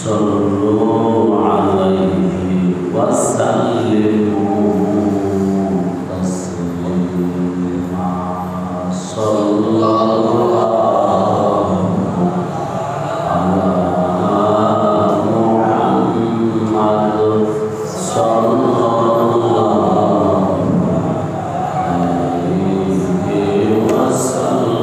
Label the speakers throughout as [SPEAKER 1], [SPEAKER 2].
[SPEAKER 1] Sallu alaihi wasallimu taslima. Sallallahu ala Muhammad. Sallallahu alaihi wasallam.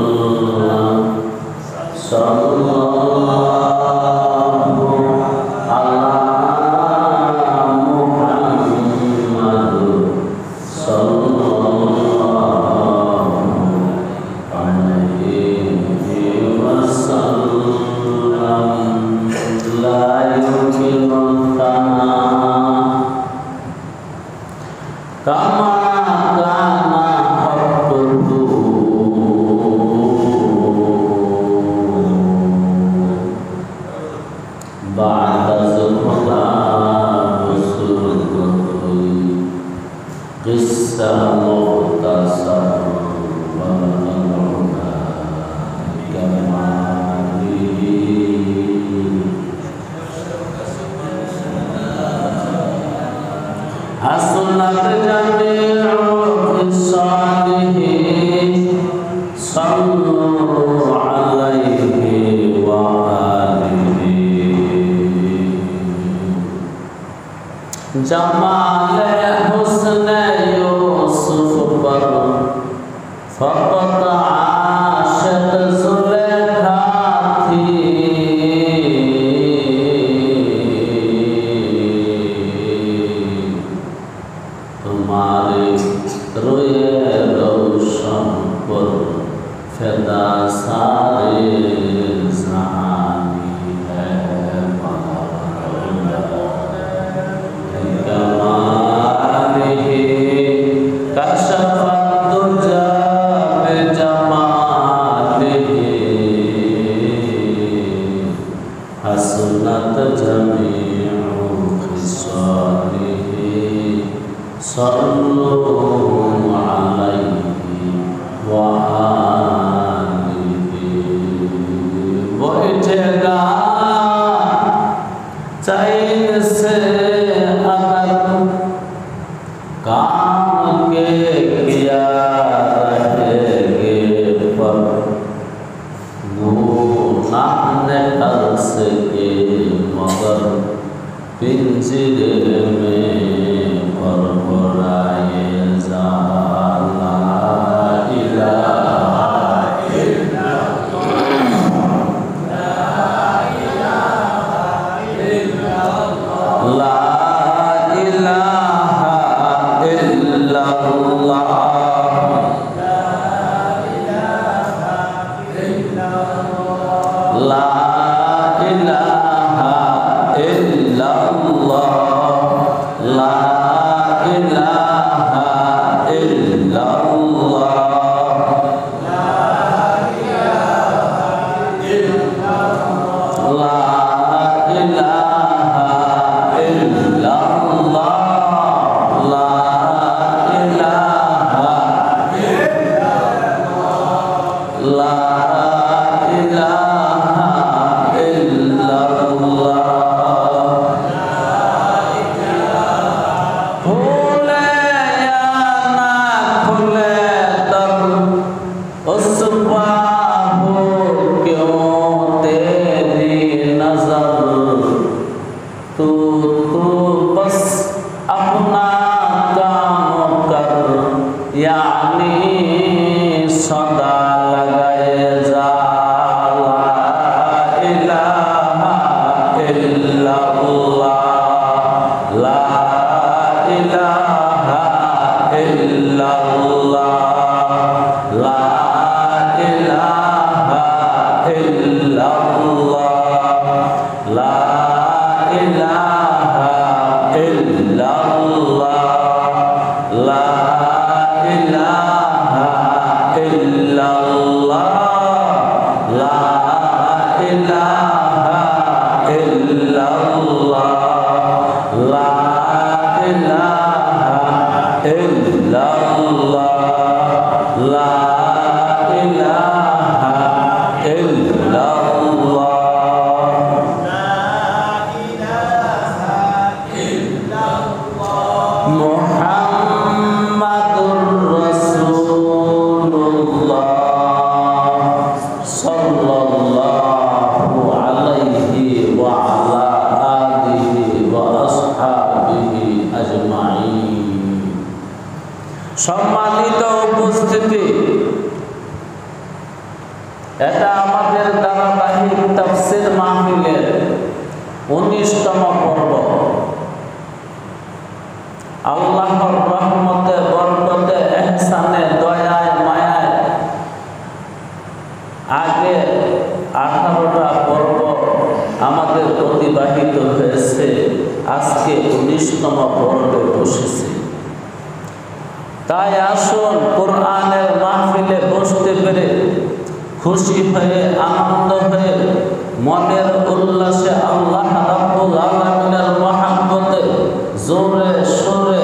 [SPEAKER 1] Jamal Husn Yusuf par faqat aashat Zulekha thi. Tumhare roye roshan par fida sare zahani hai. Hasunat jami'u khisalihi. Sallu alaihi wa alihi. वो जगह चाहे से अगर काम के किया रहेगे पर तरस के मगर पिंजरे में भरभराए जा। ला इलाहा इल्लल्लाह, ला इलाहा इल्लल्लाह, ला ilaha illallah, la ilaha উপস্থিতি, এটা আমাদের ধারাবাহিক তাফসীর মাহফিলের 19তম পর্ব। আল্লাহর রহমতে, বরকতে, ইহসানে, দয়ায়, মায়ায় আগে 18টা পর্ব আমাদের অতিবাহিত হয়েছে। আজকে 19তম পর্বে বসেছি। তাই আসুন কোরআনের মাহফিলে বসতে পেরে খুশি হয়ে, আনন্দ হয়ে, মনের উল্লাসে আল্লাহ রাব্বুল আলামিনের মহব্বতে জোরে সোরে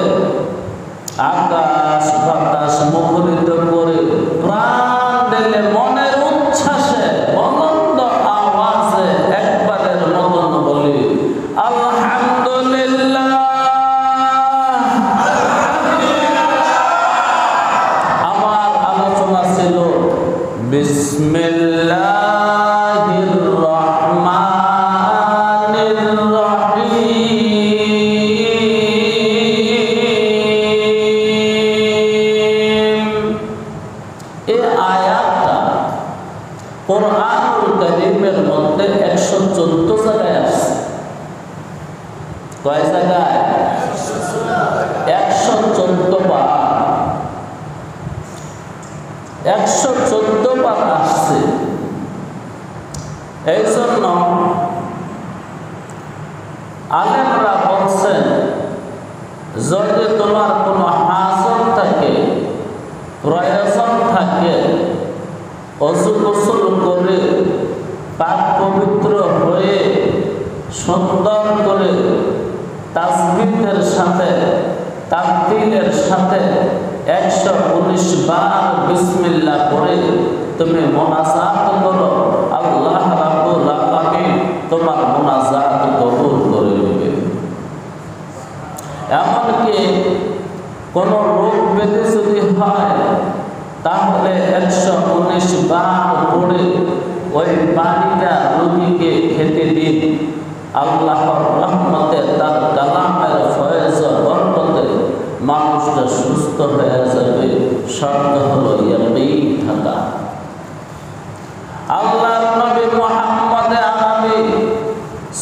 [SPEAKER 1] আকাশ বাতাস মুখরিত করে প্রাণ ঢেলে মনের উচ্ছ্বাসে আনন্দ আওয়াজে একবারের মতন বলি আলহামদুলিল্লাহ। আমার আলোচনা ছিল বিসমিল্লাহির রহমানির রহিম। এই আয়াতটা কোরআনুল কারীমের মধ্যে 114 জায়গায় আছে। কয় জায়গায়? 114 বার। 114 বার আসছে। এই জন্য আলেমরা বলছেন, যদি তোমার কোনো হাজত থাকে, প্রয়োজন থাকে, অজু গোসল করে পাক পবিত্র হয়ে সুন্দর করে তাসবিহের সাথে, তাকবীরের সাথে 119 বার বিসমিল্লাহ করে তুমি মোনাজাত করো, আল্লাহ রাব্বুল আলামিন তোমার মোনাজাত কবুল করে নেবে। এমনকি কোনো রোগ ব্যাধি যদি হয়, তাহলে 119 বার পড়ে ওই পানিটা রোগীকে খেতে দিন। আল্লাহর রহমতে, তার কালামের ফয়েজ বরকতে মানুষটা সুস্থ হয়ে যাবে। শর্ত হলো ইয়াকিন থাকা। আল্লাহর নবী মুহাম্মদ আরবি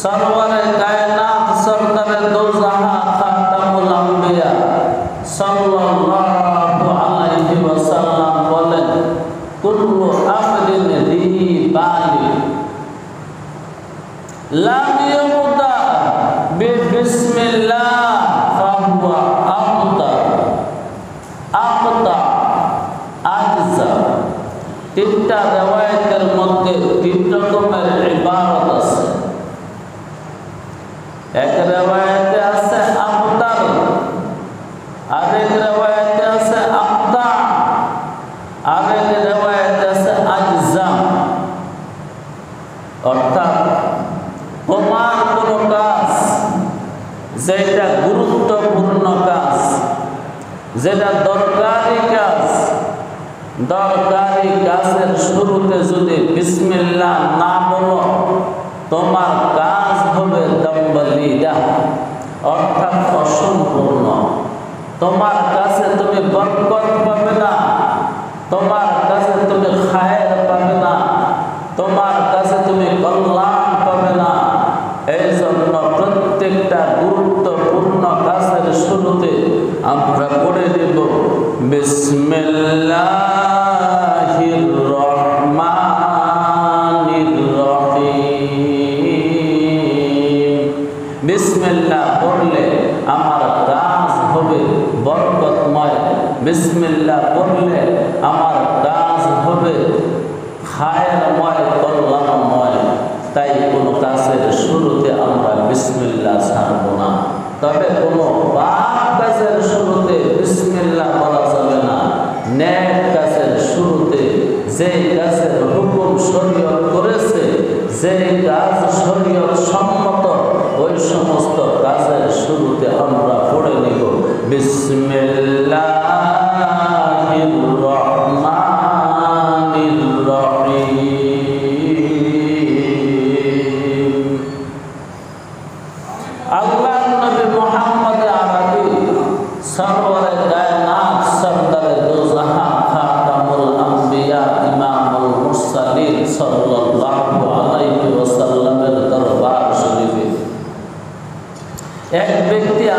[SPEAKER 1] সরওয়ারে কায়নাত, সরদারে দো জাহান, খাতামুল আম্বিয়া সাল্লাল্লাহু আলাইহি ওয়াসাল্লাম বলেন, কুল্লু আমরিন যী বালি লাম ইউবদা বিসমিল্লাহ ফাহুয়া আবতা আজজা। তিনটা রিওয়ায়াতের মধ্যে 3 রকমের ইবারত আছে। এক রিওয়ায়াতে আছে আবতার, আরেক রিওয়ায়াতে আছে আবতা, আরেক রিওয়ায়াতে আছে আজজা। অর্থাৎ তোমার কোনো কাজ যেটা গুরুত্বপূর্ণ কাজ, যেটা দরকারি কাজ, দরকারি কাজের শুরুতে যদি বিসমিল্লাহ না বলো, তোমার কাজ হবে দম্বলিদা, অর্থাৎ অসম্পূর্ণ। তোমার কাছে তুমি বরকত পাবে না, তোমার কাছে তুমি খায়ের পাবে না, তোমার কাছে তুমি কল্যাণ পাবে না। এই জন্য প্রত্যেকটা গুরুত্বপূর্ণ কাজের শুরুতে আমরা পড়ে দেব বিসমিল্লাহির রহমানির রহিম। বিসমিল্লাহ পড়লে আমার কাজ হবে বরকতময়। বিসমিল্লাহ পড়লে আমার কাজ হবে খায়েরময়, কল্যাণময়। তাই কোনো কাজের শুরুতে আমরা বিসমিল্লাহ ছাড়ব না। তবে কোনো পাপ কাজের শুরুতে বিসমিল্লাহ বলা যাবে না। নেক কাজের শুরুতে, যে কাজের হুকুম শরীয়ত করেছে, যে কাজ শরীয়ত সম্মত, ওই সমস্ত কাজের শুরুতে আমরা পড়ে নিব বিসমিল্লাহির রহমানির রহিম। আল্লাহর নবী মুহাম্মদ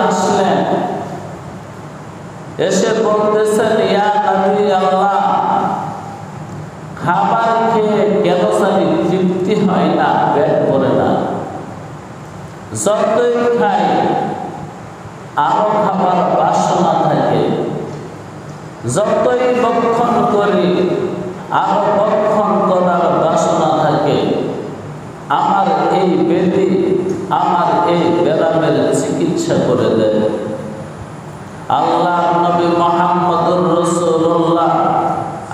[SPEAKER 1] আসলেন, এসে বলতেছেন, ইয়া নবী আল্লাহ, খাবার খেয়ে কেন জানি তৃপ্তি হয় না, পেট ভরে না। যতই খাই আরো খাবার বাসনা থাকে, যতই ভক্ষণ করি আরো ভক্ষণ করার বাসনা থাকে। আমার এই ব্যাধি, আমার এই ব্যারামের চিকিৎসা করে দেয়। আল্লাহর নবী মুহাম্মদুর রাসূলুল্লাহ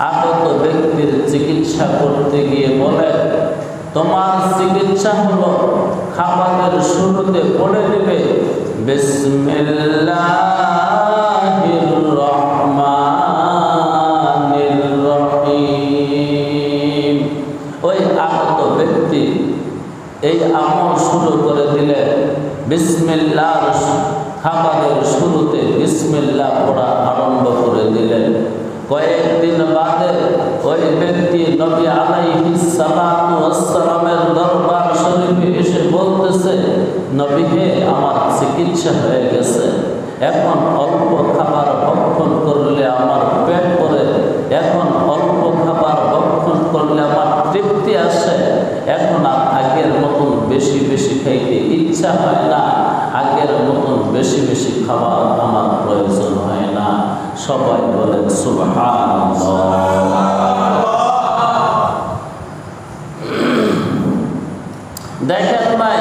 [SPEAKER 1] আগত ব্যক্তির চিকিৎসা করতে গিয়ে বলে, তোমার চিকিৎসা হলো খাবারের শুরুতে পড়ে দিবে বিসমিল্লাহির রহমানির রহিম। ওই আগত ব্যক্তি এই আমল শুরু করে দিলে বিসমিল্লাহ, খাবারের শুরুতে বিসমিল্লাহ পড়া আরম্ভ করে দিলেন। কয়েকদিন বাদে ওই ব্যক্তি নবী আলাইহিস সালাতু ওয়াস সালামের দরবার শরীফে এসে বলতেছে, নবী হে, আমার চিকিৎসা হয়ে গেছে। এখন অল্প খাবার ভক্ষণ করলে আমার পেট ভরে, এখন অল্প খাবার ভক্ষণ করলে আমার তৃপ্তি আসে। এখন আর আগের মতন বেশি বেশি খাইতে ইচ্ছা হয় না, আগের মতন বেশি বেশি খাবার আমার প্রয়োজন হয় না। সবাই বলেন সুবহানাল্লাহ। দেখেন ভাই,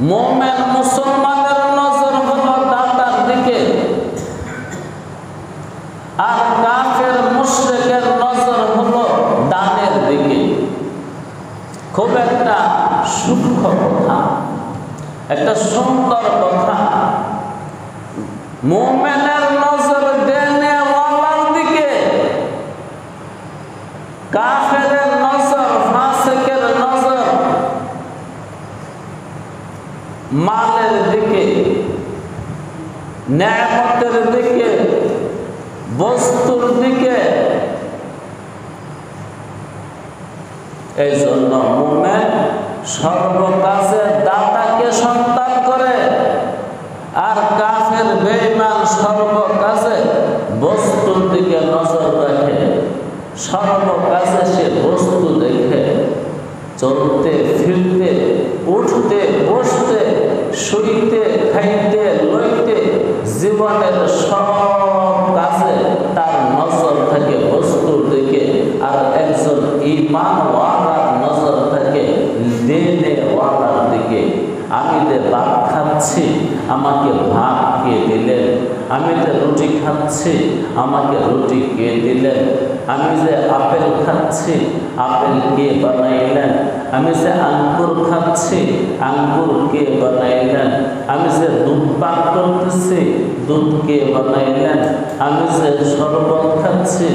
[SPEAKER 1] মুমিন মুসলমানের নজর হলো দাতার দিকে, আর কাফের মুশরিকের নজর হলো দানের দিকে। খুব একটা সূক্ষ্ম কথা, একটা সুন্দর কথা। মুমিনের নজর দেনেওয়ালার দিকে, কাফেরের নজর, ফাসিকের নজর মালের দিকে, নেয়ামতের দিকে, বস্তুর দিকে। এই জন্য মুমিন সর্বকাজে দাতাকে সন্তান করে, আর কাফের বেঈমান সর্বকাজে বস্তুর দিকে নজর রাখে। সর্বকাজে সে বস্তু দেখে, চলতে ফিরতে, উঠতে বসতে, শুইতে খাইতে লইতে, জীবনের সব কাজে তার নজর থাকে বস্তুর দিকে। আর একজন ঈমানওয়ালার নজর থাকে দেনেওয়ালার দিকে। আমি যে ভাত খাচ্ছি, আমাকে ভাত কে দিলেন? আমি যে রুটি খাচ্ছি, আমাকে রুটি কে দিলেন? আমি যে আপেল খাচ্ছি, আপেল কে বানাইলেন? আমি যে আঙ্গুর খাচ্ছি, আঙ্গুর কে বানাইলেন? আমি যে দুধ পান করতেছি, দুধ কে বানাইলেন? আমি যে শরবত খাচ্ছি,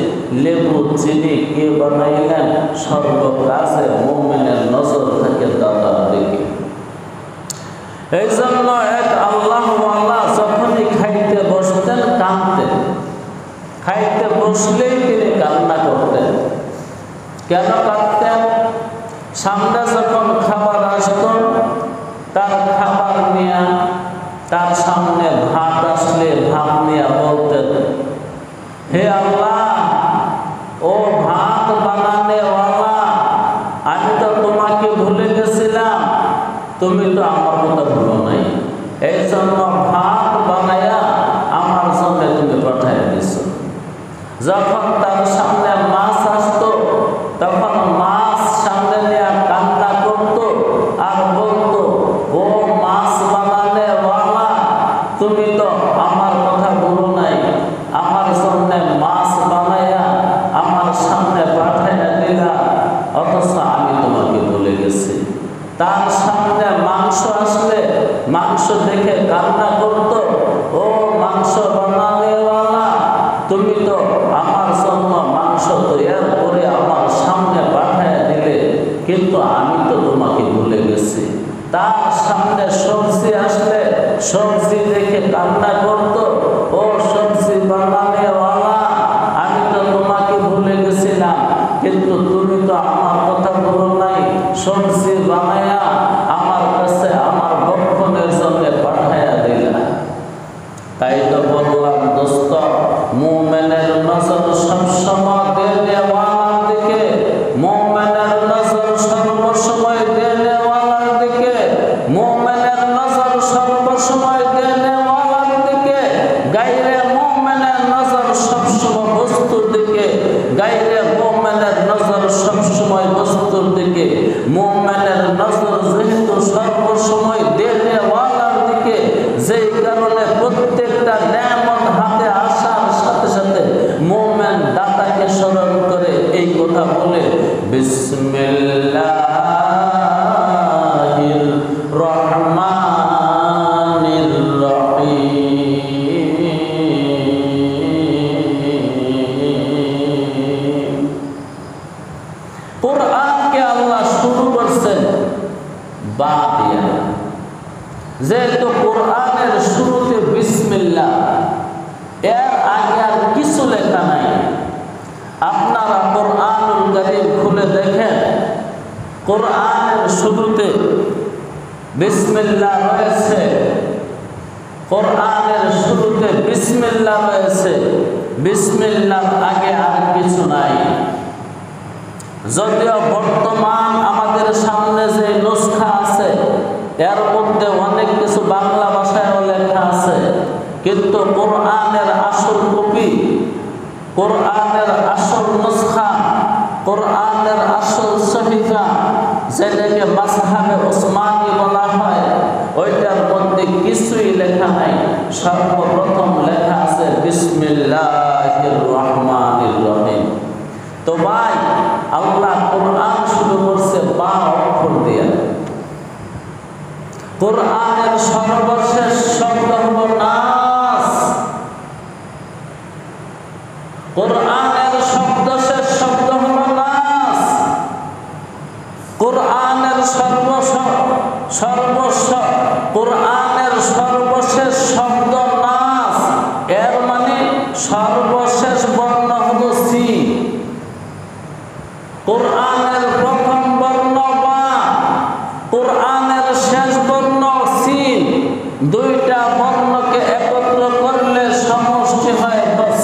[SPEAKER 1] লেবু চিনি কে বানাইলেন? সর্বকাজে মুমিনের নজর থাকে দাতার দিকে। এই জন্য এক আল্লাহওয়ালা যখনই খাইতে বসতেন কাঁদতেন, খাইতে বসলেই তিনি কান্না করতেন। কেন কাঁদতেন? সামনে যখন খাবার আসত, তার খাবার নিয়ে, তার সামনে ভাত আসলে ভাত নিয়ে বলতেন, হে আল্লাহ, ও ভাত বানানেওয়ালা, আমি তো তোমাকে ভুলে গেছিলাম, তুমি তো আমার কথা ভুলো নাই। এই জন্য ভাত বানায়া আমার জন্য তুমি পাঠাইয়া দিছ। যখন তার সামনে মাছ আসতো, তখন মাছ সামনে নিয়ে কান্না করতো আর বলতো, ও মাছ বানানেওয়ালা, তুমি তো আমার কথা ভুলো নাই, আমার জন্য মাছ বানায়া আমার সামনে পাঠাইয়া দিলা, অথচ আমি তোমাকে ভুলে গেছি। তার সামনে মাংস আসলে মাংস দেখে কান্না করতো, ও মাংস বানানেওয়ালা, তুমি তো আমার জন্য মাংস তৈয়ার করে আমার সামনে পাঠাইয়া দিলে, কিন্তু আমি তো তোমাকে ভুলে গেছি। তার সামনে সবজি আসলে সবজি দেখে কান্না করতো, ও সবজি বানানেওয়ালা, আমি তো তোমাকে ভুলে গেছিলাম, কিন্তু তুমি তো আমার কথা বলো নাই, সবজি বানায়া আমার কাছে আমার ভক্ষণের জন্য পাঠাইয়া দিলা। সর্বসময় দেনেওয়ালার দিকে, গায়রে মুমিনের নজর সবসময় বস্তুর দিকে, গায়রে মুমিনের নজর সবসময় বস্তুর দিকে। মুমিনের নজর যেহেতু সর্বসময় দেনেওয়ালার দিকে, যেই কারণে প্রত্যেকটা নেয়ামত হাতে আসার সাথে সাথে মুমিন দাতাকে স্মরণ করে এই কথা বলে, বিসমিল্লাহির রহমানির রহিম। কোরআনকে আল্লাহ শুরু করছেন বা দিয়া। যেহেতু কোরআনের শুরুতে বিসমিল্লাহ, এর আগে আর কিছু লেখা নাই। আপনারা কোরআনুল কারীম খুলে দেখেন, কোরআনের শুরুতে বিসমিল্লাহ রয়েছে। কোরআনের শুরুতে বিসমিল্লাহ রয়েছে, বিসমিল্লাহর আগে আর কিছু নাই। যদিও বর্তমান আমাদের সামনে যে নুসখা আছে, এর মধ্যে অনেক কিছু বাংলা ভাষায়ও লেখা আছে, কিন্তু কোরআনের আসল কপি, কোরআনের আসল নুসখা, কোরআনের আসল সহিফা, যেটাকে মাসহাবে ওসমানী বলা হয়, ওইটার মধ্যে কিছুই লেখা নাই। সর্বপ্রথম লেখা আছে বিসমিল্লাহির রহমানির রহিম। তো ভাই, আল্লাহ কোরআন শুরু করছে বা অক্ষর দিয়ে। কোরআনের সর্বশেষ শব্দ হলো নাস। কোরআনের সর্বশেষ শব্দ হলো নাস। কোরআনের কোরআনের সর্বশেষ শব্দ নাস, এর মানে সর্বশেষ বর্ণ হলো সিন। কোরআনের প্রথম বর্ণ বা, কোরআনের শেষ বর্ণ সিন। দুইটা বর্ণকে একত্র করলে সমষ্টি হয় বস।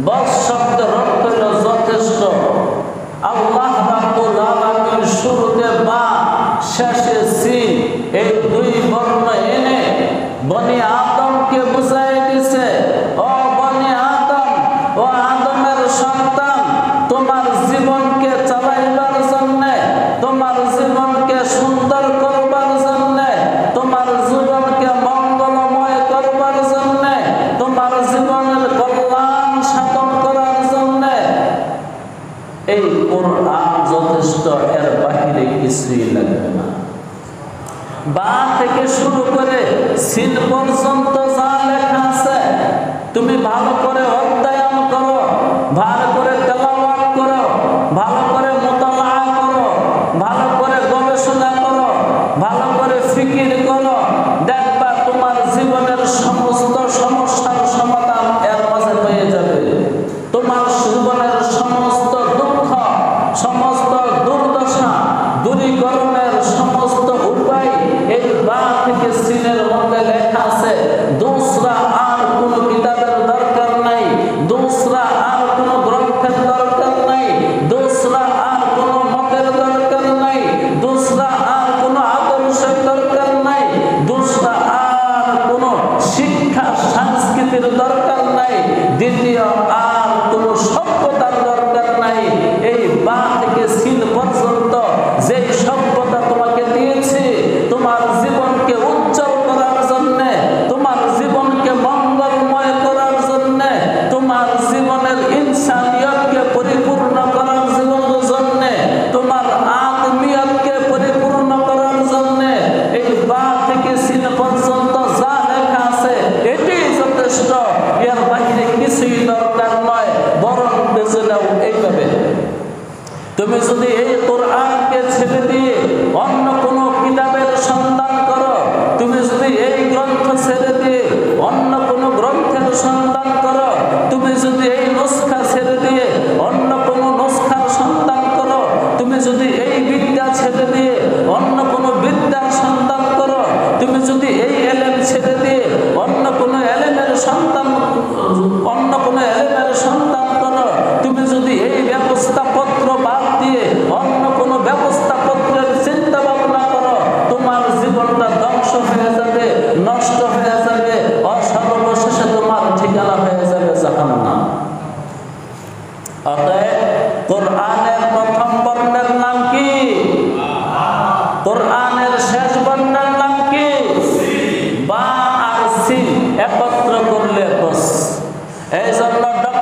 [SPEAKER 1] বস শব্দের অর্থ হল যথেষ্ট। আল্লাহ রাব্বুল আলামিন শুরুতে বা, শেষে সিন, এই দুই বর্ণ এনে বনি আদমকে বুঝাই দিছে, ও বনি আদম, ও আদমের সন্তান, তোমার জীবনকে চালাইবার জন্যে, তোমার জীবনকে সুন্দর করবার জন্যে, তোমার জীবনকে মঙ্গলময় করবার জন্যে, তোমার জীবনের কল্যাণ সাধন করার জন্যে এই কোরআন যথেষ্ট, এর বাহিরে কিছুই লাগবে না। বা থেকে শুরু করে সিন পর্যন্ত যা লেখা আছে, তুমি ভালো করে অধ্যয়ন করো, ভালো করে তেলাওয়াত করো, ভালো করে মুতালা করো, ভালো করে গবেষণা করো, ভালো করে ফিকির করো, দেখবা তোমার জীবনের সমস্ত সমস্যার সমাধান এর মাঝে হয়ে যাবে। তোমার জীবনের সমস্ত দুঃখ, সমস্ত দুর্দশা দূরীকরণের সমস্ত উপায় এই বা থেকে সিনের মধ্যে লেখা আছে। দুসরা আর কোনো কিতাবের দরকার নাই।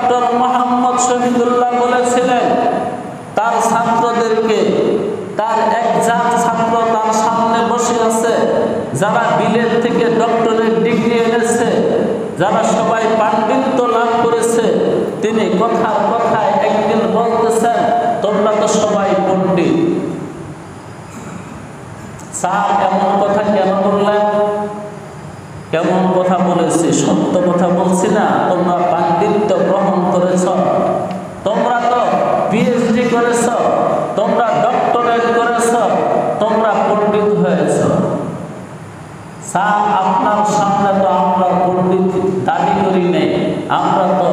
[SPEAKER 1] ডক্টর মোহাম্মদ শহীদুল্লাহ বলেছিলেন তার ছাত্রদেরকে, তার একজন ছাত্র তার সামনে বসে আছে যারা বিলেত থেকে ডক্টরেট ডিগ্রি এনেছে, যারা সবাই পাণ্ডিত্য লাভ করেছে। তিনি কথার কথায় একদিন বলতেছেন, তোমরা তো সবাই পণ্ডিত। স্যার এমন কথা কেন বললেন? কেমন কথা বলেছি? সত্য কথা বলছি না? তোমরা পাণ্ডিত্য গ্রহণ করেছ, তোমরা তো পিএইচডি করেছ, তোমরা ডক্টরেট করেছ, তোমরা পণ্ডিত হয়েছ। স্যার আপনার সামনে তো আমরা পণ্ডিত দাবি করি নেই, আমরা তো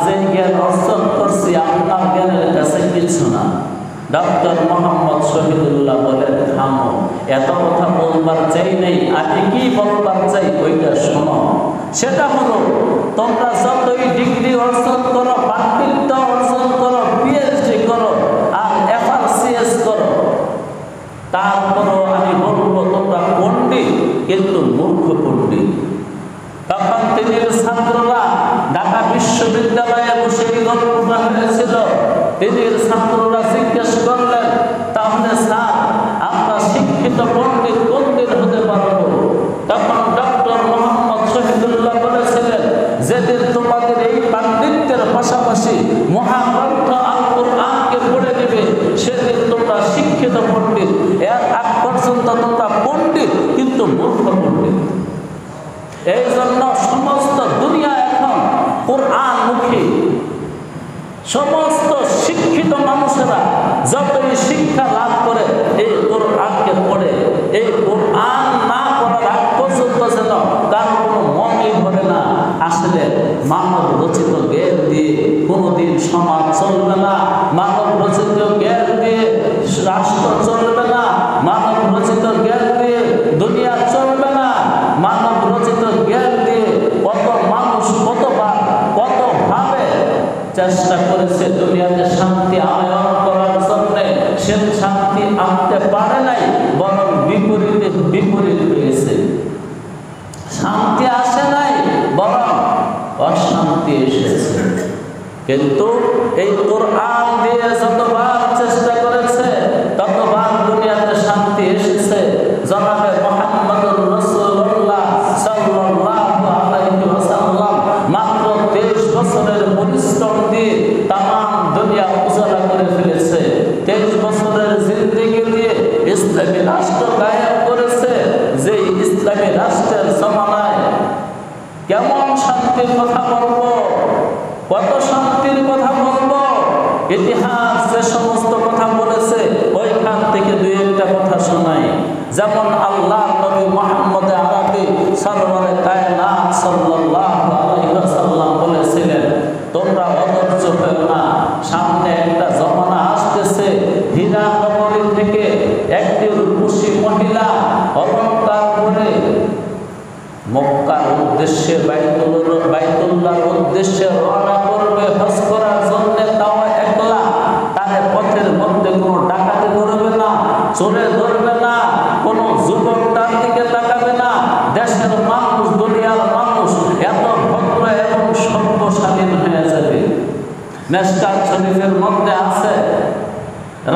[SPEAKER 1] যে জ্ঞান অর্জন করছি আপনার জ্ঞানের কাছে কিছু না। ডক্টর মোহাম্মদ শহীদুল্লাহ বলেন, থামো, এত কথা বলবার চাই নেই, আমি কি বলবার চাই ওইটা শোনো। সেটা হলো, তোমরা যতই ডিগ্রি অর্জন করো, পাণ্ডিত্য অর্জন করো, পিএইচডি করো আর এফআরসিএস করো, তারপরও আমি বলবো তোমরা পণ্ডিত, কিন্তু মূর্খ পণ্ডিত। তখন তিনি ছাত্ররা ঢাকা বিশ্ববিদ্যালয়ে বসে গল্পটা হয়েছিল। তিনি ছাত্ররা জিজ্ঞেস করলেন, তাহলে স্যার আমরা শিক্ষিত পণ্ডিত কোন দিন হতে পারবো? তখন ডক্টর মোহাম্মদ শহীদুল্লাহ বলেছিলেন, যেদিন তোমাদের এই পাণ্ডিত্যের পাশাপাশি মহাগ্রন্থ আল কুরআনকে পড়ে দিবে, সেদিন তোমরা শিক্ষিত পণ্ডিত। এর আগ পর্যন্ত তোমরা পণ্ডিত, কিন্তু মূর্খ পণ্ডিত। এই জন্য সমস্ত দুনিয়া এখন কোরআনমুখী। সমস্ত শিক্ষিত মানুষেরা যতই শিক্ষা লাভ করে এই কোরআনকে পড়ে, এই কোরআন না পড়ার আগ পর্যন্ত যেন তার কোনো মনই ধরে না। আসলে মানব রচিত জ্ঞান দিয়ে কোনোদিন সমাজ চলবে না, মানব রচিত জ্ঞান দিয়ে রাষ্ট্র চলবে না, মানব রচিত জ্ঞান দিয়ে দুনিয়া চলবে না। মানব রচিত জ্ঞান দিয়ে কত মানুষ কতবার কতভাবে চেষ্টা করেছে দুনিয়াতে শান্তি আনয়ন করার জন্য, সে শান্তি আনতে পারে নাই, বরং বিপরীত হয়েছে। শান্তি আসে নাই, বরং অশান্তি এসেছে। কিন্তু এই কোরআন দিয়ে যতবার চেষ্টা করেছে ততবার দুনিয়াতে শান্তি এসেছে। জনাবে মুহাম্মদুর রাসূলুল্লাহ সাল্লাল্লাহু আলাইহি ওয়াসাল্লাম মাত্র 23 বছরের পরিশ্রম দিয়ে তামাম দুনিয়া উজালা করে ফেলেছে। 23 বছরের জিন্দেগি দিয়ে ইসলামী রাষ্ট্র কায়েম করেছে। যে ইসলামী রাষ্ট্রের জমানায় কেমন শান্তির কথা বলবো, কত শান্তির কথা বলবো। ইতিহাস যে সমস্ত কথা বলেছে ওইখান থেকে দুই একটা কথা শোনাই। যেমন আল্লাহ নবী মুহাম্মদ আরবি সরওয়ারে কায়নাত সাল্লাল্লাহু আলাইহি ওয়াসাল্লাম বলেছিলেন, তোমরা অধৈর্য হও না, সামনে একটা জমানা আসতেছে, হীরা নগরী থেকে একটি রূপসী মহিলা অলংকার করে মক্কার উদ্দেশ্যে বাইতুল্লাহর উদ্দেশ্যে রওনা করবে হজ করার জন্য। তাও একলা, তার পথের মধ্যে কোনো ডাকাতি করবে না, চোরে ধরবে না, কোনো যুবক তার দিকে তাকাবে না। দেশের মানুষ, দুনিয়ার মানুষ এত ভদ্র এবং সভ্যশালীন হয়ে যাবে। মেশকাত শরীফের মধ্যে আছে,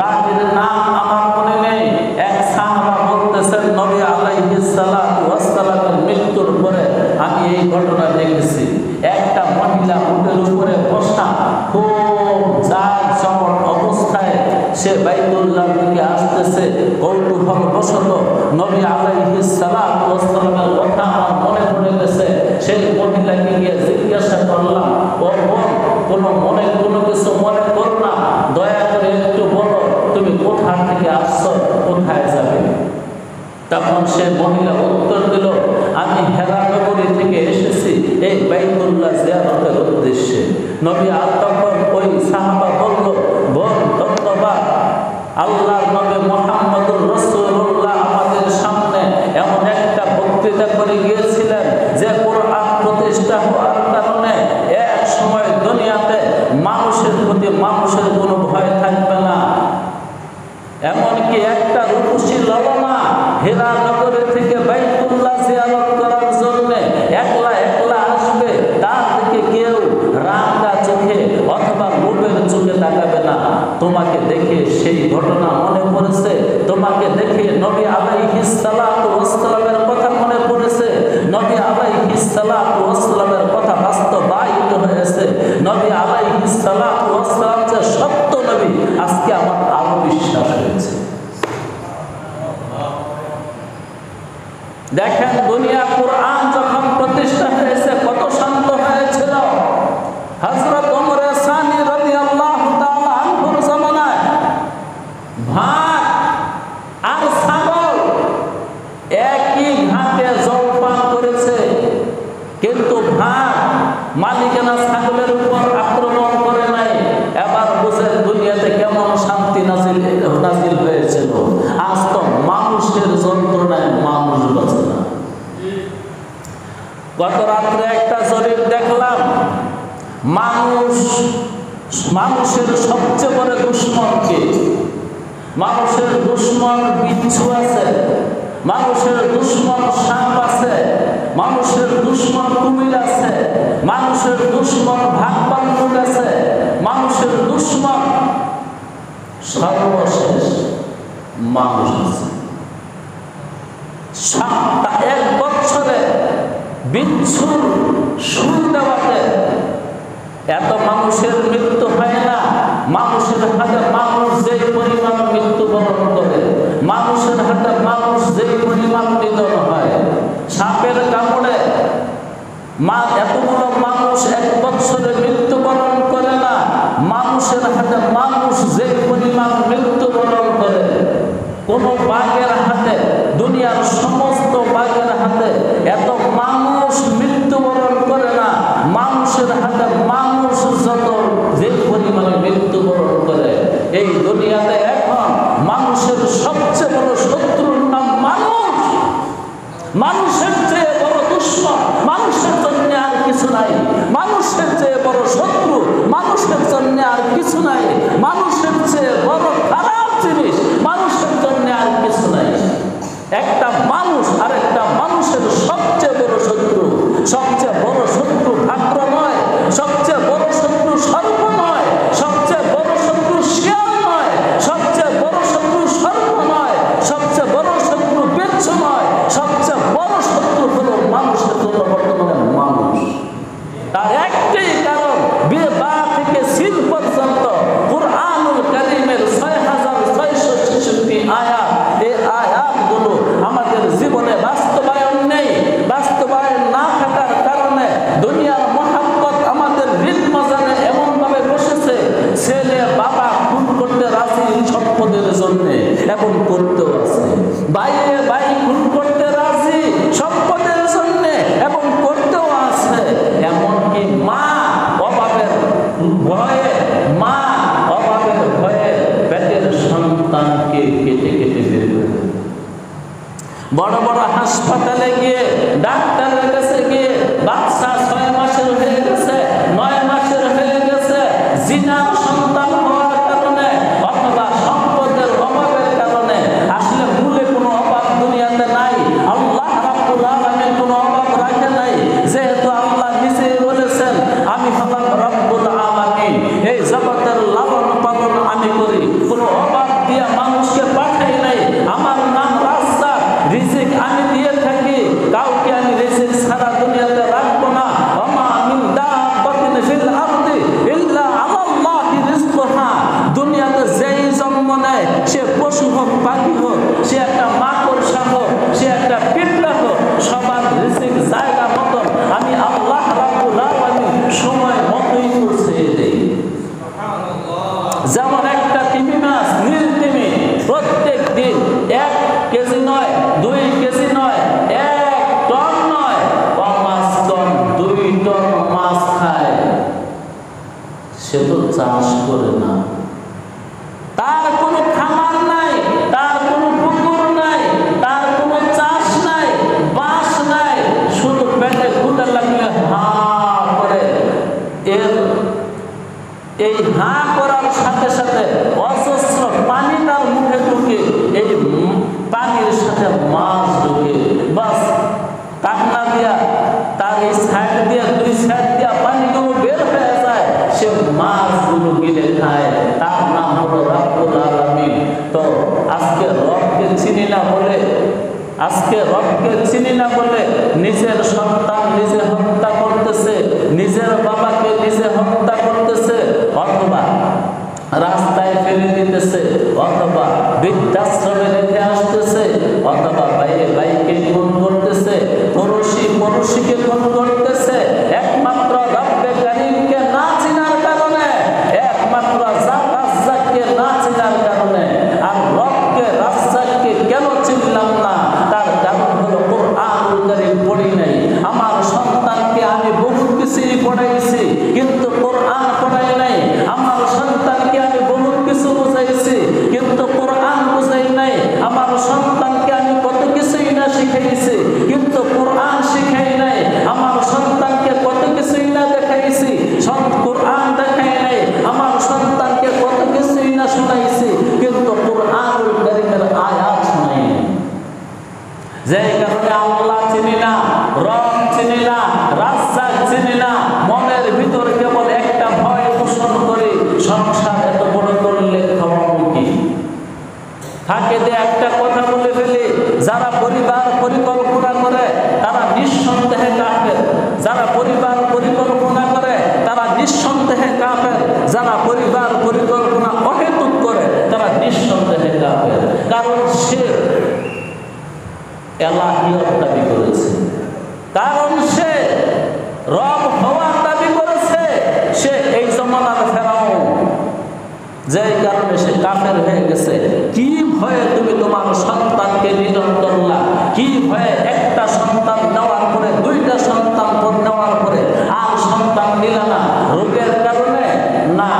[SPEAKER 1] রাতের নাম আমার মনে নেই, এক সাহাবা বলতেছেন নবী আলাইহিস সালাতু ওয়াস সালামের মৃত্যুর পরে আমি এই ঘটনা দেখেছি। একটা মহিলা উটের উপরে বসা, খুব জাঁকজমক অবস্থায় সে বাইতুল্লাহর দিকে আসতেছে। কৌতূহলবশত নবী আলাইহিস সালাতু ওয়াস সালামের কথা আমার মনে পড়ে গেছে। সেই মহিলাকে গিয়ে জিজ্ঞাসা করলাম, ও বোন, কোনো কিছু মনে করো না, দয়া করে একটু বলো তুমি কোথা থেকে আসছো, কোথায় যাবে? তখন সে মহিলা উত্তর দিল, আমি হেরা নগরী থেকে এসেছি এই বাইতুল্লাহ জিয়ারতের উদ্দেশ্যে। নবী তখন ওই সাহাবা বলল, বোন ধন্যবাদ, আল্লাহর নবী মুহাম্মদুর রাসূলুল্লাহ আমাদের সামনে এমন একটা বক্তৃতা করে গিয়েছিলেন যে কোরআন প্রতিষ্ঠা হওয়ার কারণে এক সময় দুনিয়াতে মানুষের প্রতি মানুষের কোনো ভয় থাকবে না। এমনকি একটা রূপসী ললনা হীরা নগরী থেকে বাইতুল্লাহ জিয়ারত করার জন্য একলা একলা আসবে, তার দিকে কেউ রাঙ্গা চোখে সালাতু ওয়াস সালামের কথা মনে পড়েছে, নবী আলাইহিস সালাতু ওয়াস সালামের কথা বাস্তবায়িত হয়েছে। নবী আলাইহিস সালাতু ওয়াস সালাম যে সত্য নবী, আজকে আমার আরো বিশ্বাস হয়েছে। দেখেন, দুনিয়া কোরআন যখন প্রতিষ্ঠা হয়েছে কত শান্ত হয়েছিল। হযরত ওমর সানি রাদিয়াল্লাহু তাআলা আনহুর জামানায় ভাত আর ছাগল একই ঘাটে জলপান করেছে, কিন্তু ভাত মালিকানা ছাগলের উপর আক্রমণ করে নাই। এবার বুঝেন দুনিয়াতে কেমন শান্তি নাজিল হয়েছিল। আজ তো মানুষের যন্ত্রণায় মানুষ বাঁচে না। গত রাত্রে একটা জরিপ দেখলাম, মানুষের সবচেয়ে বড় দুশ্মন কে? মানুষের দুশ্মন বিচ্ছু আছে, মানুষের দুশ্মন সাপ আছে, মানুষের দুশ্মন কুমির আছে, মানুষের দুশ্মন ভাগ-ভান্ডুক আছে, মানুষের দুশ্মন সর্বশেষ মানুষ আছে। এক বছরে বিচ্ছুর সুর দেওয়াতে এত মানুষের মৃত্যু হয় না। মানুষের হাতে মানুষ যেই পরিমাণ মৃত্যুবরণ করে, মানুষের হাতে মানুষ যেই পরিমাণ নিধন হয়, সাপের কামড়ে এতগুলো মানুষ এক বছরে মৃত্যুবরণ করে না। মানুষের হাতে মানুষ যেই পরিমাণ মৃত্যুবরণ করে, কোন বাঘের হাতে, দুনিয়ার সমস্ত বাঘের হাতে এত মানুষ মৃত্যুবরণ করে না। মানুষের হাতে মানুষ যত যে পরিমাণে মৃত্যুবরণ করে, এই দুনিয়াতে এখন মানুষের সবচেয়ে বড় শত্রুর নাম মানুষ। মানুষের চেয়ে বড় দুশ্মন মানুষের জন্য আর কিছু নাই। মানুষের চেয়ে বড় শত্রু মানুষের জন্য আর কিছু নাই। মানুষের চেয়ে বড় খারাপ জিনিস মানুষের জন্য আর কিছু নাই। একটা মানুষ আর একটা মানুষের সবচেয়ে বড় শত্রু। সবচেয়ে বড় শত্রু ভাদ্র নয়, সবচেয়ে বড় শত্রু সর্প নয়, সবচেয়ে বড় শত্রু শিয়াল নয়, সবচেয়ে বড় শত্রু সর্প নয়, সবচেয়ে বড় শত্রু বিচ্ছু নয়, সবচেয়ে বড় শত্রু হলো মানুষের জন্য বর্তমানে মানুষ। তার একটাই কারণ, বা থেকে সিন পর্যন্ত কুরআনুল কারীমের ৬৬৬৬ আয়াত, এই আয়াতগুলো আমাদের জীবনে বাস্তবায়ন নেই। বাস্তবায়ন না থাকার কারণে দুনিয়ার মহাব্বত আমাদের হৃদমজানে এমনভাবে বসেছে, ছেলে বাবা খুন করতে রাজি সম্পদের জন্য, এখন করতেও আছে। বাইরে ভাই খুন করতে রাজি সম্পদের জন্য, এবং করতেও আছে। এমনকি মা অভাবের ভয়ে, মা অভাবের ভয়ে পেটের সন্তানকে কেটে কেটে বের করে, বড় বড় হাসপাতালে গিয়ে ডাক্তারের কাছে গিয়ে বাচ্চা 6 মাসের হয়ে গেছে, 9 মাসের হয়ে গেছে, জিনার সন্তান হওয়ার কারণে অথবা সম্পদের অভাবের কারণে। আসলে মূলে কোনো অভাব দুনিয়াতে নাই। আল্লাহ রাব্বুল আলামিন কোনো অভাব রাখে নাই। যেহেতু আল্লাহ নিজেই বলেছেন, আমি হলাম রব্বুল আলামিন, এই জগতের লালন পালন আমি করি, কোনো অভাব দিয়ে মানুষকে পাঠাই নাই। আমার নাম রাজ্জাক, রিজিক আমি দিয়ে থাকি, কাউকে আমি রিজিক ছাড়া দুনিয়াতে রাখবো না। ওমা মিন দাব্বাতিন ফিল আরদি ইল্লা আলাল্লাহি রিজকুহা। দুনিয়াতে যেই জন্ম নেয়, সে পশু হোক, পাখি হোক, সে একটা মাকড়সা হোক, সে একটা পিঁপড়া হোক, সবার রিজিক জায়গা মতন আমি আল্লাহ রাব্বুল আলামিন সময় মতোই পৌঁছে দেই। যেমন একটা তিমি মাছ, নীল তিমি, প্রত্যেক দিন 1 কেজি নয়, 2 কেজি নয়, 1 টন নয়, 5 টন, 2 টন মাছ খায়। সে তো চাষ করে না, তার কোনো খামার নাই, তার কোনো পুকুর নাই, তার কোনো চাষ নাই, বাস নাই, শুধু পেটে ক্ষুধা লাগলে হা করে। এই হা করার সাথে সাথে অজস্র পানি তার মুখে ঢুকে, এই পানির সাথে মাছ ঢুকে, বাস কান্না দিয়া তার এই সাইড দিয়া, 2 সাইড দিয়া পানিগুলো বের হয়ে যায়, সে মাছগুলো গিলে খায়। তার নাম হলো রাব্বুল আলামিন। তো আজকে রবকে চিনি না বলে আজকে রবকে চিনি না বলে নিজের সন্তান নিজে হত্যা করতেছে, নিজের বাবাকে নিজে হত্যা করতেছে, অথবা রাস্তায় ফেলে দিতেছে, অথবা বৃদ্ধাশ্রমে রেখে আসতেছে, অথবা বাইরে বাইকে খুন করতেছে, পড়োশিকে খুন করতেছে, একমাত্র রব্বে কারীমকে না চিনার কারণে, একমাত্র রাজ্জাককে না চিনার কারণে। আর রবকে রাজ্জাককে কেন চিনলাম না? তার কারণ হলো কোরআনুল কারীম পড়ি নাই। আমার সন্তানকে আমি বহু কিছুই পড়াইছি, কিন্তু কোরআন পড়াই নাই। আমার সন্তানকে আমি বহু কিছু বুঝাইছি, কিন্তু কোরআন বুঝাই নাই। আমার সন্তানকে আমি কত কিছুই না শিখাইছি, কিন্তু কোরআন শিখাই নাই। আমার সন্তানকে কত কিছুই না দেখাইছি, কোরআন দেখাই নাই। আমার সন্তানকে কত কিছুই না শোনাইছি, কিন্তু কোরআনুল কারীমের আয়াত শোনাই নাই। যেই কারণে আল্লাহ চিনি না, রব চিনি না, রাজ্জাক চিনি না, মনের ভিতর কেবল একটা ভয় পোষণ করি, সংসার এত বড় করলে খাওয়াবো কি? থাকে যে একটা কথা বলে ফেলি, যারা পরিবার পরিকল্পনা করে তারা নিঃসন্দেহে কাফের। যারা পরিবার পরিকল্পনা করে তারা নিঃসন্দেহে কাফের। যারা পরিবার পরিকল্পনা অহেতুক করে তারা নিঃসন্দেহে কাফের। কারণ সে এলাহিয়ত দাবি করেছে, কারণ সে রব হওয়ার দাবি করেছে, সে এই জমানার ফেরাউন। যেই কারণে সে কাফের হয়ে গেছে। কি ভয়ে তুমি তোমার সন্তানকে নিধন করলা? কি ভয়ে একটা সন্তান নেওয়ার পরে, দুইটা সন্তান নেওয়ার পরে আর সন্তান নিলা না? রোগের কারণে না।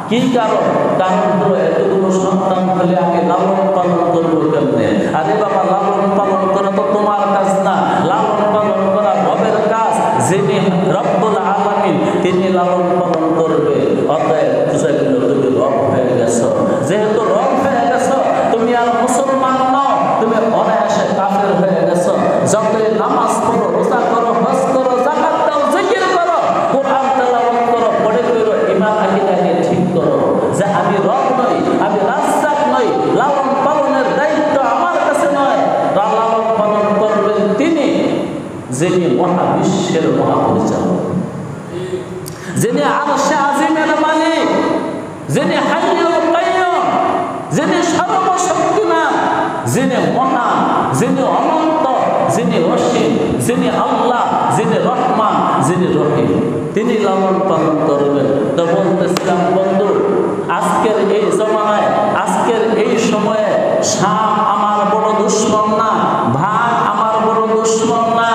[SPEAKER 1] কি কারণ? কারণ হলো এতগুলো সন্তান হলে আমি লালন পালন করবো কেমনে? আরে বাবা, লালন পালন করা তো তোমার কাজ না, লালন পালন করা রবের কাজ। যিনি রব্বুল আলামিন, তিনি লালন পালন করবে। অতএব বুঝা গেল তুমি রব হয়ে গেছো। যেহেতু রব হয়ে গেছো, তুমি আর মুসলমান নও, তুমি অনায়াসে কাফের হয়ে গেছো। যতই নামাজ পড়ো, রোজা করো, হজ করো, যাকাত দাও, জিকির করো, কোরআন তেলাওয়াত করো, পড়ে করো, ঈমান আকীদাকে ঠিক করো যে আমি রব নই, আমি রাজ্জাক নই, লালন পালনের দায়িত্ব আমার কাছে নয়। লালন পালন করবেন তিনি, যিনি মহাবিশ্বের মহাপরিচালক, যিনি আরশে আজিমের মালিক, যিনি হাইয়ুল কাইয়্যুম, যিনি সর্বশক্তিমান, যিনি মহান, যিনি অনন্ত, যিনি অসীম, যিনি আল্লাহ, যিনি রহমান, যিনি রহিম, তিনি লালন পালন করবেন। তো বলতেছিলাম বন্ধু, আজকের এই জমানায়, আজকের এই সময়ে সাপ আমার বড় দুশ্মন না, ভাগ আমার বড় দুশ্মন না,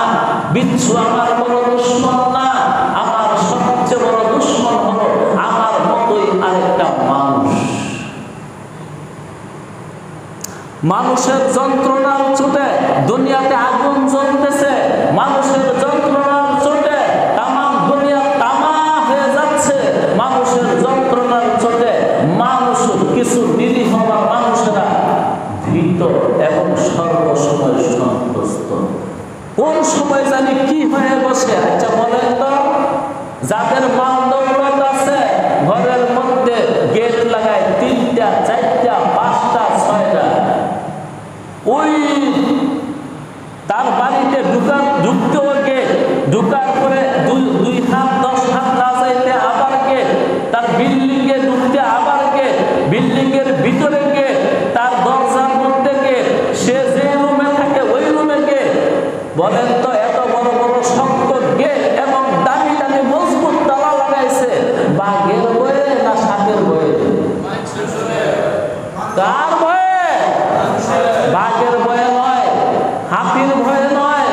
[SPEAKER 1] বিচ্ছু আমার বড় দুশ্মন না। আমার সবচেয়ে বড় দুশ্মন হলো আমার মতোই আরেকটা মানুষ। মানুষের যন্ত্রণার চোটে দুনিয়াতে আগুন জ্বলতেছে, মানুষের যন্ত্রণার চোটে তামাম দুনিয়া তামা হয়ে যাচ্ছে। মানুষের যন্ত্রণার চোটে মানুষ, কিছু নিরীহ মানুষেরা ভীত এবং সর্বসময় সন্ত্রস্ত। কোন সময় জানি কি হয়ে বসে। আচ্ছা বলেন তো, যাদের মাল দৌলত আছে, ঘরের মধ্যে গেট লাগায় 3টা 4টা 5টা 6টা, ওই তার বাড়িতে ঢুকতেও গেট, ঢুকার পরে 2 হাত 10 হাত না যাইতে আবার গেট, তার বিল্ডিং এ ঢুকতে আবার গেট, বিল্ডিং এর ভিতরে গেট, তার দরজার মধ্যে গেট, সে যে রুমে থাকে ওই রুমে গেট। বলেন তো, এত বড় বড় শক্ত গেট এবং দামি দামি মজবুত তালা লাগাইছে, বাঘের ভয়ে না সাপের ভয়ে? কার ভয়ে? বাঘের ভয়ে নয়, হাতির ভয়ে নয়,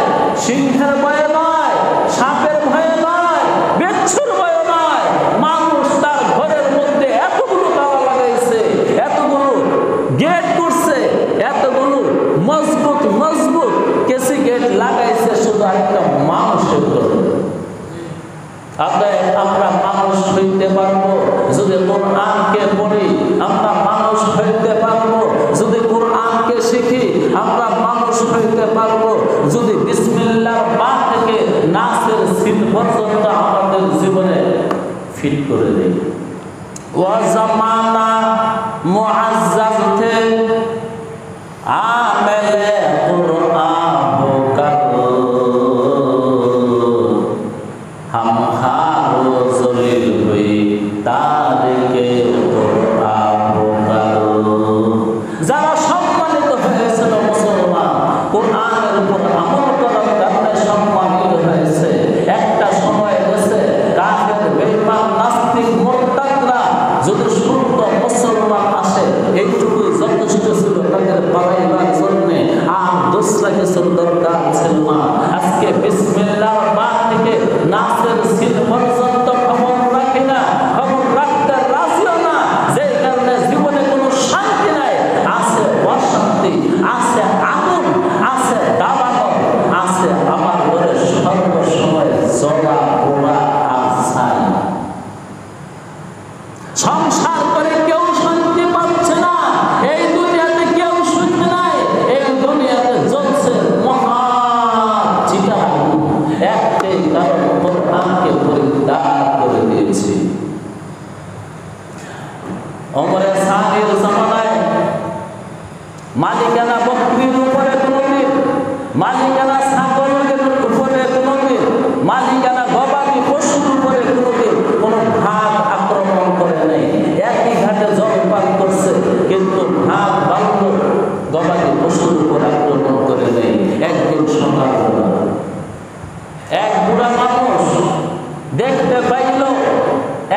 [SPEAKER 1] সিংহের ভয়ে নয়, সাপের ভয়ে নয়, বিচ্ছুর ভয়ে নয়। মানুষ তার ঘরের মধ্যে এতগুলো তালা লাগাইছে, এতগুলো গেট করছে, এতগুলো মজবুত মজবুত কেসি গেট লাগাইছে শুধু আরেকটা মানুষের জন্য। আমরা মানুষ হইতে পারবো যদি কোরআনকে পড়ি, আমরা মানুষ হইতে পারবো যদি কোরআনকে শিখি, আমরা মানুষ হইতে পারবো যদি বিসমিল্লাহ বা থেকে নাসের সিন পর্যন্ত আমাদের জীবনে ফিট করে দিই। ওয়া জামানা মুআজ্জাজ থে আমেলে কুরআন দরকার ছিল না। আজকে বিসমিল্লাহর পা থেকে নাসের সিন পর্যন্ত খবর রাখি না, খবর রাখতে রাজিও না, যে কারণে জীবনে কোনো শান্তি নাই, আছে অশান্তি, আছে আগুন, আছে দাবানল, আছে আমার ঘরে সর্বসময় জলা পোড়া আর ছাই। সংসার করে কেউ শান্তি পাচ্ছে না, এই দুনিয়াতে কেউ সুখ নাই, এই দুনিয়াতে জ্বলছে মহা চিতা আগুন। একটাই কারণ, কোরআনকে পরিত্যাগ করে দিয়েছি। ওমরে সানির জামানায় মালিকানা বকরির উপরে কোনদিন, মালিকানা ছাগলের উপরে কোনদিন, মালিকানা গবাদি পশুর উপরে কোনদিন কোনো ভাগ আক্রমণ করে নাই। একই ঘাটে জলপান করছে, কিন্তু ভাগ বাল্য গবাদি পশুর উপর আক্রমণ করে নেই। একদিন সকালবেলা এক বুড়া মানুষ দেখতে পাইল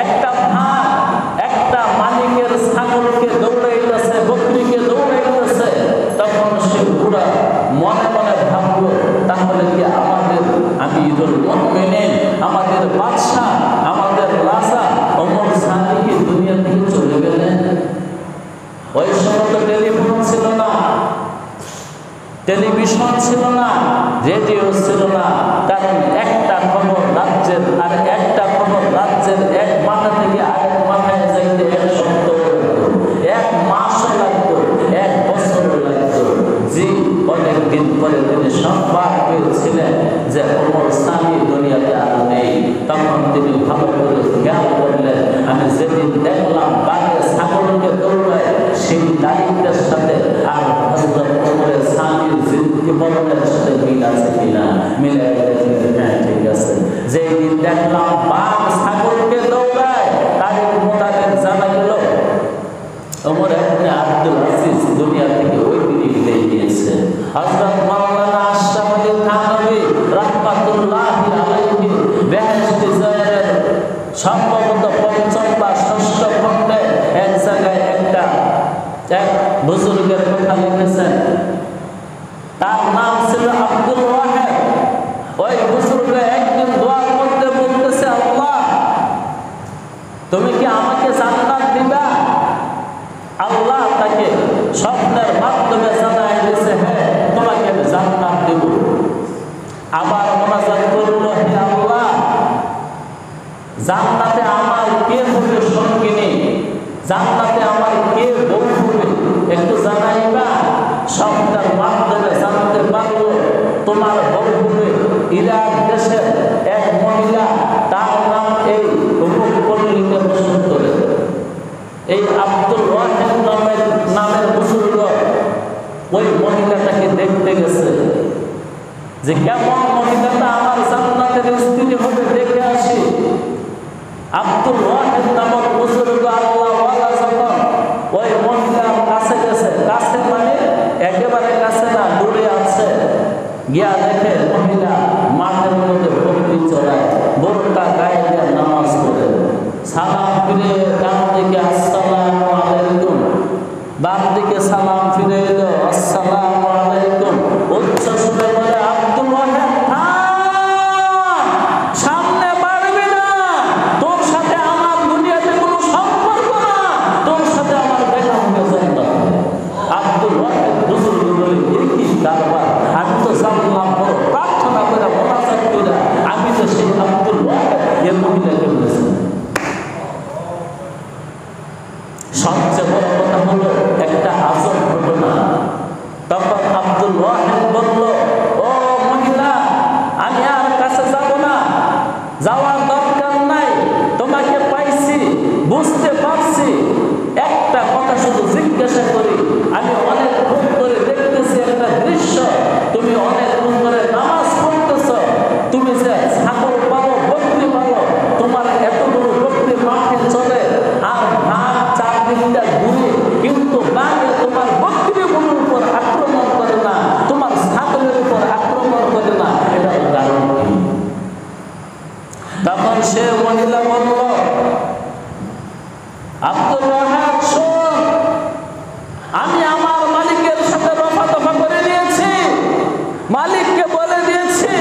[SPEAKER 1] একটা ভাগ একটা মালিকের ছাগলকে দৌড়াইতেছে, বকরিকে দৌড়াইতেছে। তখন সে বুড়া মনে মনে ভাবলো, তাহলে কি আমাদের আমিরুল মুমিনিন, আমাদের বাদশাহ, আমাদের রাজা ওমর সানি কি দুনিয়া থেকে চলে গেলেন? ওই সময় তো টেলিফোন ছিল না, টেলিভিশন ছিল না, রেডিও ছিল না। কারণ একটা খবর রাজ্যের আর একটা খবর রাজ্যের এক মাথা থেকে আরেক মাথায় যাইতে এক সপ্তাহ লাগতো, এক মাসও লাগতো, এক বছর লাগতো। জি, অনেকদিন পরে তিনি সংবাদ পেয়েছিলেন যে ওমর সানি দুনিয়াতে আর নেই। তখন তিনি ভালো করে খেয়াল করলেন, আমি যেদিন দেখলাম বাঘে ছাগলকে দৌড়ায়, সেই তারিখের সাথে আর হযরত ওমর সানির জিন্দগি মরণের সাথে মিল আছে কিনা? মিলে গেছে, হ্যাঁ ঠিক আছে। যেদিন দেখলাম বাঘ ছাগলকে দৌড়ায়, তারিখ মোতাবেক জানা গেল ওমর ইবনে আব্দুল আজিজ দুনিয়া থেকে ওই দিনই বিদায় নিয়েছে। হযরত মাওলানা আশরাফ আলী থানভী রাহমাতুল্লাহি আলাইহি বেহেশতি জয়ের সম্ভবত ৫ম বা ৬ষ্ঠ খণ্ডে এক জায়গায় এক বুজুর্গের কথা লিখেছেন। তার নাম ছিল আব্দুল ওয়াহেদ। ওই বুজুর্গ একদিন দোয়া করতে বলতেছে, আল্লাহ তুমি কি আমাকে জান্নাত দিবা? আল্লাহ তাকে স্বপ্নের মাধ্যমে জানাই দিয়েছে, হ্যাঁ তোমাকে আমি জান্নাত দেব। আবার মোনাজাত করল, হে আল্লাহ জান্নাতে আমার কে হবে সঙ্গিনী, জান্নাতে আমার কে বউ হবে, একটু জানাইবা। স্বপ্নের মাধ্যমে জানতে পারলো তোমার বউ হবে ইরাক দেশের এক মহিলা, তার নাম এই অমুক পল্লীতে বসত করে। এই আব্দুল ওয়াহেদ নামের বুজুর্গ ওই মহিলাটাকে দেখতে গেছে, যে কেমন মহিলাটা আমার জান্নাতের স্ত্রী হবে, দেখে আসি। আব্দুল ওয়াহেদ নামক বুজুর্গ আল্লাহওয়ালা যখন ওই মহিলার কাছে গেছে, কাছে মানে একেবারে কাছে না, দূরে আছে, গিয়া দেখে মহিলা মাঠের মধ্যে বকরি চড়ায়, বোরকা গায়ে দিয়ে নামাজ পড়ে, সালাম ফিরে ডান দিকে আসসালামু আলাইকুম, বাম দিকে সালাম ফিরে এলো আসসালামু আলাইকুম। উচ্চ সুরে বলে, আব্দুল ওয়াহেদ সামনে পারবি না, তোর সাথে আমার দুনিয়াতে কোনো সম্পর্ক না, তোর সাথে আমার দেখা হবে জান্নাত। আব্দুল ওয়াহেদ বুজুর্গ বলে, এই কি কারবার, আমি তো জানলাম বড় প্রার্থনা করে মোনাজাত করে, আমি তো সেই আব্দুল ওয়াহেদ এর মহিলাকে বলেছি। সবচেয়ে বড় কথা হলো একটা আজব ঘটনা। তখন আব্দুল ওয়াহেদ বলল, ও মহিলা আমি আর কাছে যাব না, যাওয়ার দরকার নাই, তোমাকে পাইছি, বুঝতে পারছি, একটা কথা শুধু জিজ্ঞাসা করি, আমি অনেকক্ষণ ধরে দেখতেছি একটা দৃশ্য, তুমি অনেকক্ষণ ধরে নামাজ পড়তেছ, তুমি যে ছাগল পাবো, বকরি পাবো, তোমার এত বড় বকরি মাঠে চলে আর ভাগ চারদিকটা ঘুরে, কিন্তু বাঘে তোমার বকরিগুলোর উপর আক্রমণ করে না, তোমার ছাগলের উপর আক্রমণ করে না, এটা কারণ কি? তখন সে মহিলা বলল, আব্দুল ওয়াহেদ শোন, আমি আমার মালিকের সাথে রফা দফা করে নিয়েছি, মালিক মালিককে বলে দিয়েছি,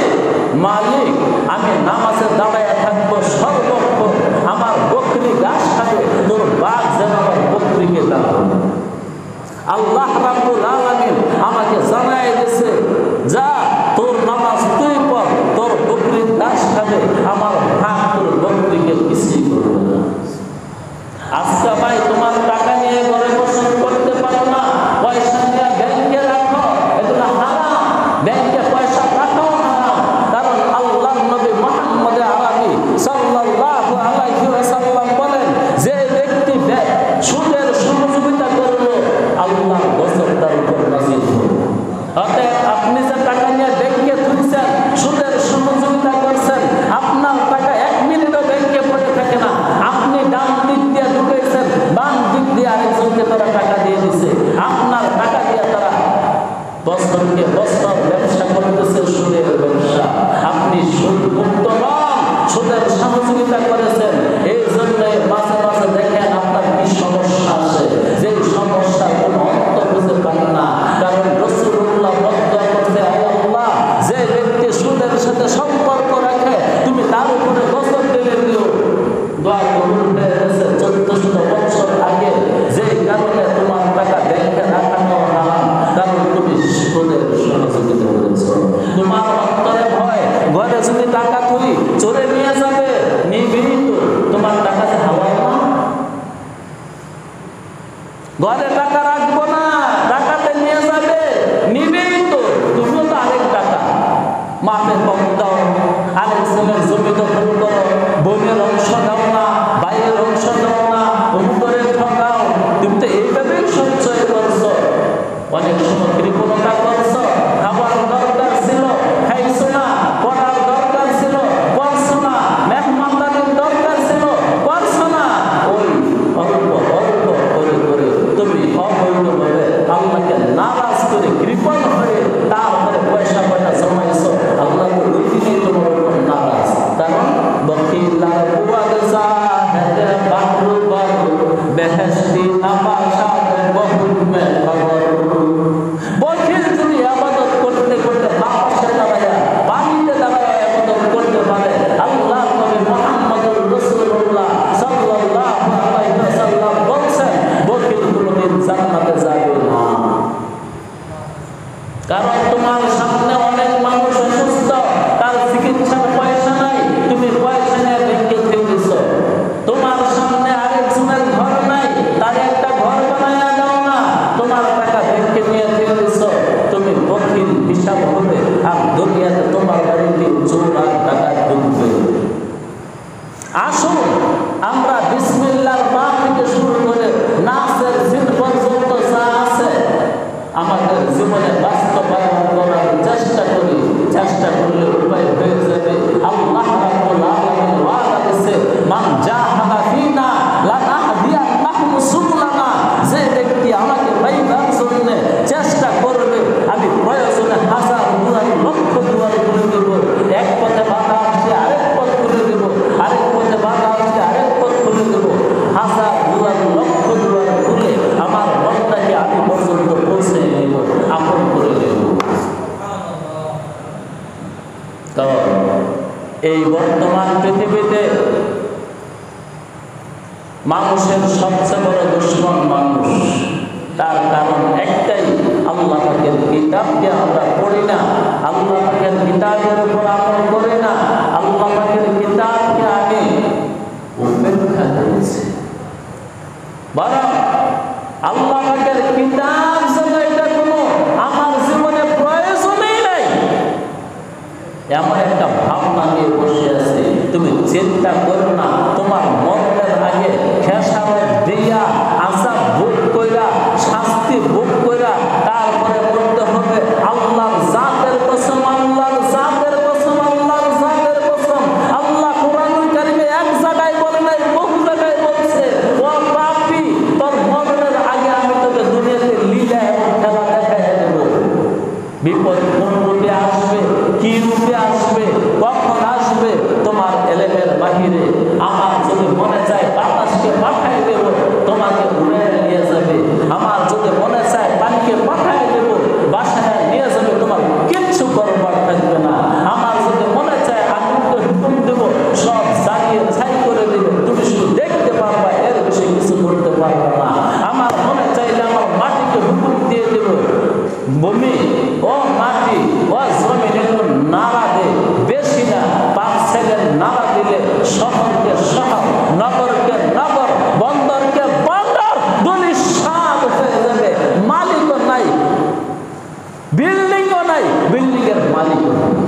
[SPEAKER 1] মালিক আমি নামাজে দাঁড়ায় থাকবো সর্বক্ষণ, আমার বকরি ঘাস খাবে, তোর বাঘ যেন আমার বকরিকে খাবে। আল্লাহ রাব্বুল আলামিন আমাকে জানায় দিয়েছে, যা তোর নামাজ তুই পড়, তোর বকরি ঘাস খাবে, আমার ভাগ তোর বকরিকে কিছুই করবে না। আজকে ভাই তোমার টাকা নিয়ে ঘরে বসে করতে পারো না, পয়সা নিয়ে ব্যাংকে রাখো, এগুলো হারাম। ব্যাংকে পয়সা রাখাও হারাম, কারণ আল্লাহর নবী মুহাম্মদ আরবি সাল্লাল্লাহু আলাইহি ওয়াসাল্লাম বলেন, যে ব্যক্তি সুদের সহযোগিতা করলো আল্লাহ গজব তার উপর নাযিল হবে। অতএব আপনি যে টাকা নিয়ে ব্যাংকে তুলছেন, সুদের সহযোগিতা করছেন, আপনার টাকা 1 মিনিটও ব্যাংকে পড়ে থাকে না। আপনি ডান দিক দিয়ে ঢুকেছেন, বাম দিক দিয়ে আরেকজনকে তারা টাকা দিয়ে দিছে, আপনার টাকা দিয়ে তারা বছরকে বছর ব্যবসা করতেছে, সুদের ব্যবসা। আপনি সুদ মুক্ত নন, সুদের সহযোগিতা করেছেন। এই জন্য মাঝে মাঝে দেখেন আপনার কি সমস্যা আছে, যে সমস্যার কোনো অন্ত বুঝতে পারেন না। কারণ রাসূলুল্লাহ বর্ণনা করতে, আল্লাহ যে ব্যক্তি সুদের সাথে সম্পর্ক রাখে তুমি তার উপরে গজব ঢেলে দিও। দোয়া কবুল হয়ে গেছে 1400 বছর আগে, যে কারণে তোমার টাকা ব্যাংকে রাখানো হারাম, কারণ তুমি সুদের সহযোগিতা করেছো। তোমার অন্তরে ভয়, ঘরে যদি টাকা তুলি চোরে নিয়ে যাবে, নিবেই তো, তোমার টাকা যে হাওয়ায় না। ঘরে টাকা রাখবো না, টাকাতে নিয়ে যাবে, নিবেই তো, তুমিও তো আরেক টাকা মাপের কম দাও, আরেক ছেলের জমি দখল করো, বোনের অংশ দাও না, ভাইয়ের অংশ দাও না, করে ঠকাও। তুমি তো এইভাবেই সঞ্চয় করছো, অনেক সময় কৃপণতা করছো। খাবার দরকার ছিল খাইছো না, পড়ার দরকার ছিল পড়ছো না, মেহমানদারির দরকার ছিল করছো না। ওই অল্প অল্প করে করে তুমি অবৈধভাবে আল্লাহকে নারাজ করে কৃপণ হয়ে তারপরে পয়সা পয়সা জমাইছো, আল্লাহ ওই দিনই তোমার উপর নারাজ। কারণ বকিলার বুয়াদ জাহেদ বাহরু বাহরু বেহেশতি নামাশাত বহুত মে খবর। বকিল যদি ইবাদত করতে করতে বাতাসে দাঁড়ায়, পানিতে দাঁড়ায় ইবাদত করতে পারে, আল্লাহর নবী মুহাম্মদুর রাসূলুল্লাহ সাল্লাল্লাহু আলাইহি ওয়াসাল্লাম বলেছেন, বকিল কোনদিন জান্নাতে যাবে না। কারণ তোমার সামনে অনেক মানুষ অসুস্থ, তার চিকিৎসার পয়সা নাই, তুমি পয়সা নিয়ে ব্যাংকে দিয়ে দিছো। তোমার সামনে আরেকজনের ঘর নাই, তার একটা ঘর বানায় দাও না, তোমার টাকা ব্যাংকে নিয়ে দিয়ে দিছো। তুমি বকিল হিসাব হবে, আর দুনিয়াতে তোমার বাড়িতে চোর আর টাকা ঢুকবে। আসুন আমরা বিসমিল্লাহর মা থেকে শুরু করে নাসের জিন পর্যন্ত যা আছে আমাদের জীবনে বাস্তবায়ন করার চেষ্টা করি। চেষ্টা করলে উপায় হয়ে যাবে। আল্লাহ রাব্বুল আলামিন ওয়াদা দিয়েছে, মান জাহাদা ফিনা লানাহদিয়ান্নাহু সুবুলানা, যে ব্যক্তি আমাকে পাইবার জন্য চেষ্টা করবে আমি প্রয়োজনে হাজার দুয়ার লক্ষ দুয়ার খুলে দেব। এক পথে বাধা আসছে আরেক পথ খুলে দেব, আরেক পথে বাধা আসছে আরেক পথ খুলে দেব। হাজার দুয়ার লক্ষ দুয়ার খুলে আমার মনটাকে আমি পর্যন্ত পৌঁছে নেব, আপন করে নেব। এই বর্তমান পৃথিবীতে মানুষের সবচেয়ে বড় দুশমন মানুষ। তার কারণ একটাই, আল্লাহ পাকের কিতাবকে আমরা পড়ি না, আল্লাহ পাকের কিতাবের উপর আমল করি না, আল্লাহ পাকের কিতাবকে আমি উপেক্ষা করেছি। বরং আল্লাহ পাকের কিতাব যেন এটা কোনো আমার জীবনে প্রয়োজনই নাই, এমন একটা ভাবনা নিয়ে বসে আছে। তুমি চিন্তা করো না, তোমার মরণের আগে খেসারত দিয়া, আযাব ভোগ কইরা, শাস্তি ভোগ কইরা তারপরে বলতে হবে আল্লাহর জাতের কসম, আল্লাহর জাতের কসম, আল্লাহর জাতের কসম। আল্লাহ কোরআনুল কারীমে এক জায়গায় বলে নাই, বহু জায়গায় বলছে, ও পাপী, তোর মরণের আগে আমি তোকে দুনিয়াতে লীলা এবং খেলা দেখাইয়া দেব। বিপদ কোন রূপে আসবে, কি রূপে আসবে, কখন আসবে, তোমার এলেমের বাহিরে। আমার যদি মনে চায় বাতাসকে পাঠাই দেব, তোমাকে বাড়ি করবে,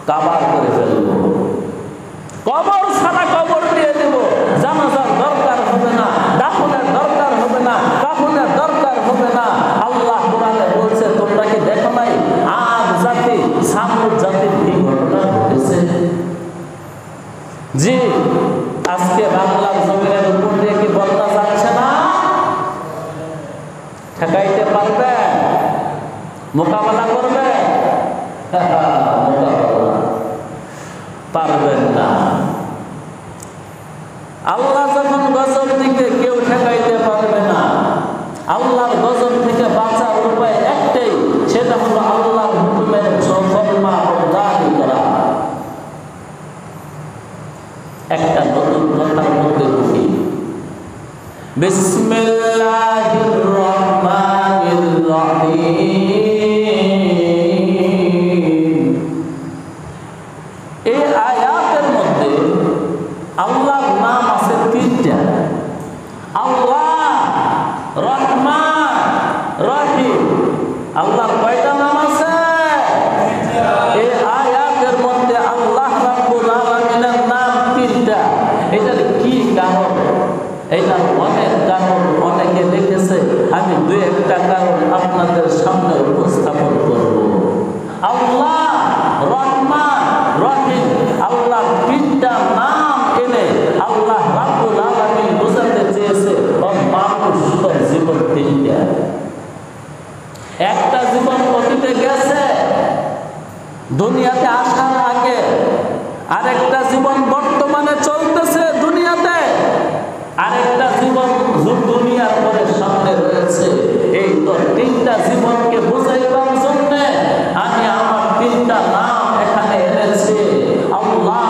[SPEAKER 1] কাবার করে ফেলবো, কবর ছাড়া কবর দিয়ে দেব, জানাজার দরকার হবে না, দাফনের দরকার হবে না, কাফনের দরকার হবে না। আল্লাহ কোরআনে বলছে, তোমরা কি দেখো নাই আদ জাতি সামুদ জাতির কি ঘটনা ঘটেছে? জি, আজকে বাংলার জমিনের উপর দিয়ে কি বন্যা যাচ্ছে না? ঠেকাইতে পারবে? মোকাবেলা করবে? পারবেন না। আল্লাহ যখন গজব দিকে কেউ ঠেকাইতে পারবে না। আল্লাহর গজব থেকে বাঁচার উপায় একটাই, সেটা হলো আল্লাহর হুকুমের ফরমাবরদারি করা। একটা নতুন কথার মধ্যে ঢুকি। বিসমিল্লাহির রহমানির রহিম। এই আয়াতের মধ্যে আল্লাহর নাম আছে তিনটা। আল্লাহ, রহমান, রহিম। আল্লাহর কয়টা নাম আছে? এই আয়াতের মধ্যে আল্লাহ রাব্বুল আলামিনের নাম তিনটা। এটার কি কারণ? এটার অনেক কারণ অনেকে দেখেছে, আমি দুই একটা কারণ আপনাদের সামনে উপস্থাপন করব। আল্লাহ, রহমান, রহিম, আল্লাহ তিনটা নাম এনে আল্লাহ রাব্বুল আলামিন বোঝাতে চেয়েছে মানুষ জীবন তিনটা। একটা জীবন অতীতে গেছে দুনিয়াতে আসার আগে, আরেকটা জীবন বর্তমানে চলতেছে দুনিয়াতে, আরেকটা জীবন দুনিয়ার পরে সামনে রয়েছে। এই তো তিনটা জীবনকে বোঝাইবার জন্য আমি আমার তিনটা নাম এখানে এনেছি। আল্লাহ,